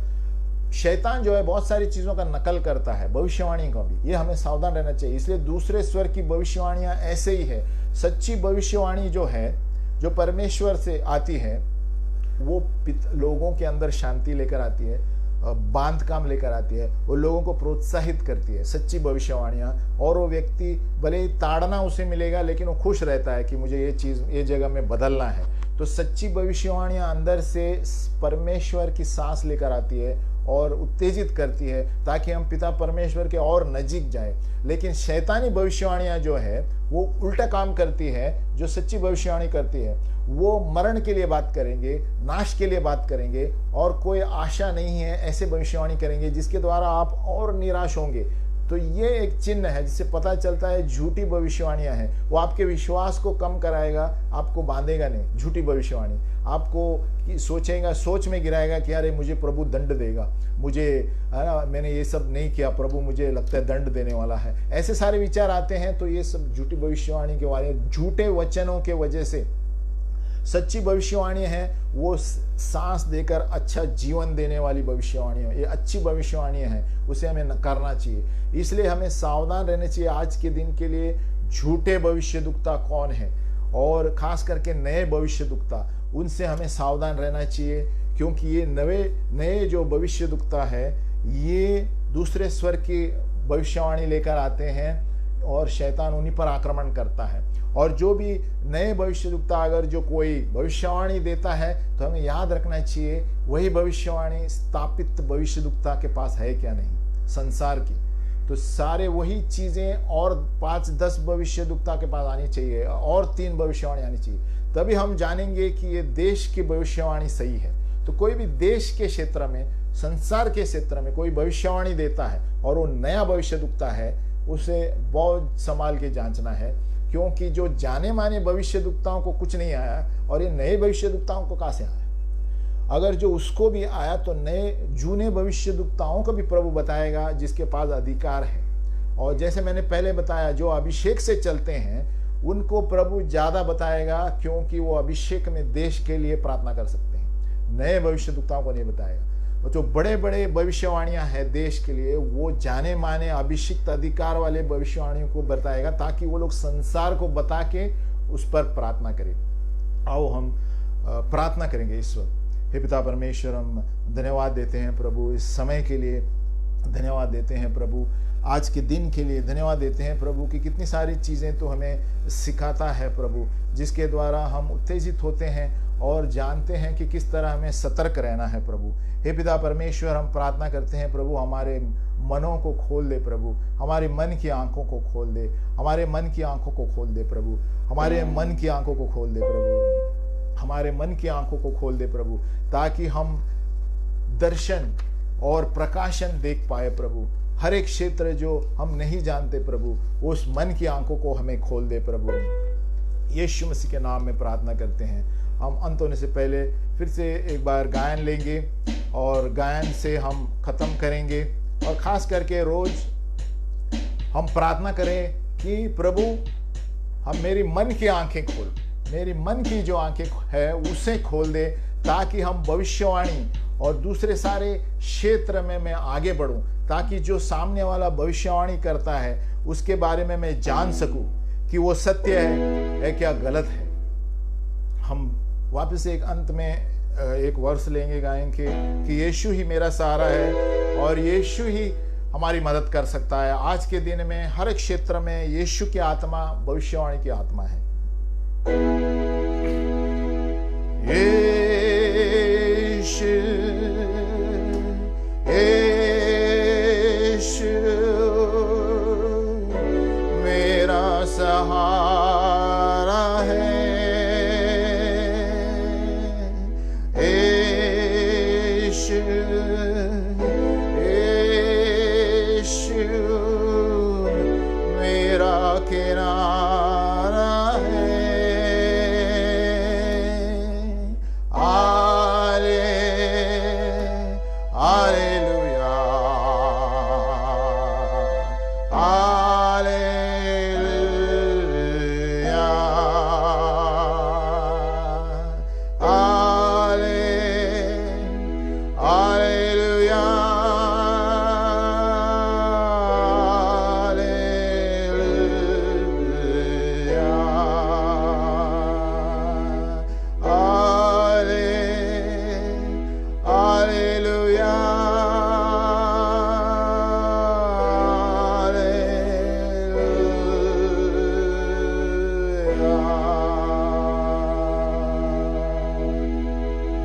A: शैतान जो है बहुत सारी चीजों का नकल करता है, भविष्यवाणी का भी, ये हमें सावधान रहना चाहिए। इसलिए दूसरे स्वर की भविष्यवाणियां ऐसे ही है। सच्ची भविष्यवाणी जो है, जो परमेश्वर से आती है, वो लोगों के अंदर शांति लेकर आती है, बांध काम लेकर आती है, वो लोगों को प्रोत्साहित करती है, सच्ची भविष्यवाणियां। और वो व्यक्ति भले ही ताड़ना उसे मिलेगा लेकिन वो खुश रहता है कि मुझे ये चीज ये जगह में बदलना है। तो सच्ची भविष्यवाणियां अंदर से परमेश्वर की सांस लेकर आती है और उत्तेजित करती है ताकि हम पिता परमेश्वर के और नजीक जाए। लेकिन शैतानी भविष्यवाणियां जो है वो उल्टा काम करती है। जो सच्ची भविष्यवाणी करती है वो मरण के लिए बात करेंगे, नाश के लिए बात करेंगे और कोई आशा नहीं है ऐसे भविष्यवाणी करेंगे जिसके द्वारा आप और निराश होंगे। तो ये एक चिन्ह है जिससे पता चलता है झूठी भविष्यवाणियां हैं। वो आपके विश्वास को कम कराएगा, आपको बांधेगा नहीं। झूठी भविष्यवाणी आपको सोचेगा, सोच में गिराएगा कि अरे मुझे प्रभु दंड देगा, मुझे है ना, मैंने ये सब नहीं किया, प्रभु मुझे लगता है दंड देने वाला है। ऐसे सारे विचार आते हैं। तो ये सब झूठी भविष्यवाणी के वाले, झूठे वचनों के वजह से। सच्ची भविष्यवाणी है वो सांस देकर अच्छा जीवन देने वाली भविष्यवाणी है, ये अच्छी भविष्यवाणी है, उसे हमें करना चाहिए। इसलिए हमें सावधान रहना चाहिए आज के दिन के लिए। झूठे भविष्यद्वक्ता कौन है और खास करके नए भविष्यद्वक्ता, उनसे हमें सावधान रहना चाहिए, क्योंकि ये नए जो भविष्यद्वक्ता है ये दूसरे स्वर की भविष्यवाणी लेकर आते हैं और शैतान उन्हीं पर आक्रमण करता है। और जो भी नए भविष्यद्वक्ता अगर जो कोई भविष्यवाणी देता है तो हमें याद रखना चाहिए वही भविष्यवाणी स्थापित भविष्यद्वक्ता के पास है क्या नहीं संसार की। तो सारे वही चीजें और 5-10 भविष्यद्वक्ता के पास आनी चाहिए और 3 भविष्यवाणी आनी चाहिए, तभी हम जानेंगे कि ये देश की भविष्यवाणी सही है। तो कोई भी देश के क्षेत्र में, संसार के क्षेत्र में कोई भविष्यवाणी देता है और वो नया भविष्यद्वक्ता है, उसे बहुत संभाल के जांचना है, क्योंकि जो जाने माने भविष्यद्वक्ताओं को कुछ नहीं आया और ये नए भविष्यद्वक्ताओं को कहां से आया। अगर जो उसको भी आया तो नए जूने भविष्यद्वक्ताओं को भी प्रभु बताएगा जिसके पास अधिकार है। और जैसे मैंने पहले बताया, जो अभिषेक से चलते हैं उनको प्रभु ज्यादा बताएगा, क्योंकि वो अभिषेक में देश के लिए प्रार्थना कर सकते हैं। नए भविष्यद्वक्ताओं को नहीं बताएगा। और जो बड़े बड़े भविष्यवाणियां हैं देश के लिए, वो जाने माने अभिषिक्त अधिकार वाले भविष्यवाणियों को बताएगा, ताकि वो लोग संसार को बता के उस पर प्रार्थना करें। आओ हम प्रार्थना करेंगे इस वक्त। हे पिता परमेश्वर, हम धन्यवाद देते हैं प्रभु इस समय के लिए, धन्यवाद देते हैं प्रभु आज के दिन के लिए, धन्यवाद देते हैं प्रभु कि कितनी सारी चीज़ें तो हमें सिखाता है प्रभु, जिसके द्वारा हम उत्तेजित होते हैं और जानते हैं कि किस तरह हमें सतर्क रहना है प्रभु। हे पिता परमेश्वर, हम प्रार्थना करते हैं प्रभु हमारे मनों को खोल दे प्रभु, हमारे मन की आंखों को खोल दे, हमारे मन की आंखों को खोल दे प्रभु, हमारे मन की आंखों को खोल दे प्रभु, हमारे मन की आंखों को खोल दे प्रभु, ताकि हम दर्शन और प्रकाशन देख पाए प्रभु। हर एक क्षेत्र जो हम नहीं जानते प्रभु, उस मन की आंखों को हमें खोल दे प्रभु। यीशु मसीह के नाम में प्रार्थना करते हैं। हम अंत होने से पहले फिर से एक बार गायन लेंगे और गायन से हम खत्म करेंगे। और खास करके रोज हम प्रार्थना करें कि प्रभु हम मेरी मन की आंखें खोल, मेरी मन की जो आंखें है उसे खोल दे, ताकि हम भविष्यवाणी और दूसरे सारे क्षेत्र में मैं आगे बढ़ूं, ताकि जो सामने वाला भविष्यवाणी करता है उसके बारे में मैं जान सकूं कि वो सत्य है क्या गलत है। हम वापस एक अंत में एक वर्ष लेंगे गायन के कि यीशु ही मेरा सहारा है और यीशु ही हमारी मदद कर सकता है। आज के दिन में हर एक क्षेत्र में यीशु की आत्मा भविष्यवाणी की आत्मा है। यीशु यीशु मेरा सहारा है, यीशु यीशु मेरा किनारा है।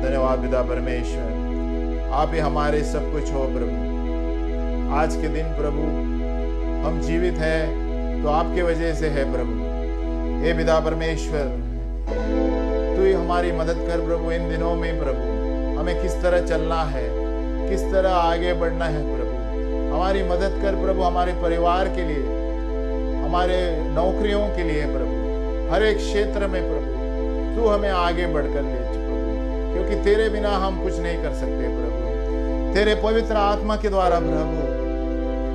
A: धन्यवाद पिता परमेश्वर, आप ही हमारे सब कुछ हो प्रभु। आज के दिन प्रभु हम जीवित हैं तो आपके वजह से है प्रभु। हे पिता परमेश्वर, तू ही हमारी मदद कर प्रभु। इन दिनों में प्रभु हमें किस तरह चलना है, किस तरह आगे बढ़ना है प्रभु, हमारी मदद कर प्रभु। हमारे परिवार के लिए, हमारे नौकरियों के लिए प्रभु, हर एक क्षेत्र में प्रभु तू हमें आगे बढ़कर ले प्रभु, क्योंकि तेरे बिना हम कुछ नहीं कर सकते प्रभु। तेरे पवित्र आत्मा के द्वारा प्रभु,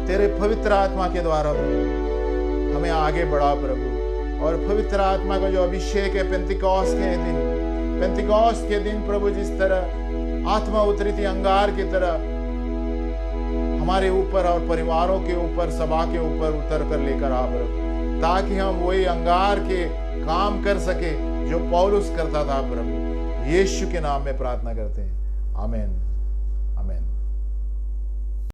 A: तेरे पवित्र आत्मा के द्वारा प्रभु हमें आगे बढ़ा प्रभु। और पवित्र आत्मा का जो अभिषेक है पेंतिकोस्त के दिन, पेंतिकोस्त के दिन प्रभु जिस तरह आत्मा उतरी थी अंगार की तरह हमारे ऊपर और परिवारों के ऊपर, सभा के ऊपर उतर कर लेकर आ प्रभु, ताकि हम वही अंगार के काम कर सके जो पौलुस करता था प्रभु। यीशु के नाम में प्रार्थना करते हैं, आमीन।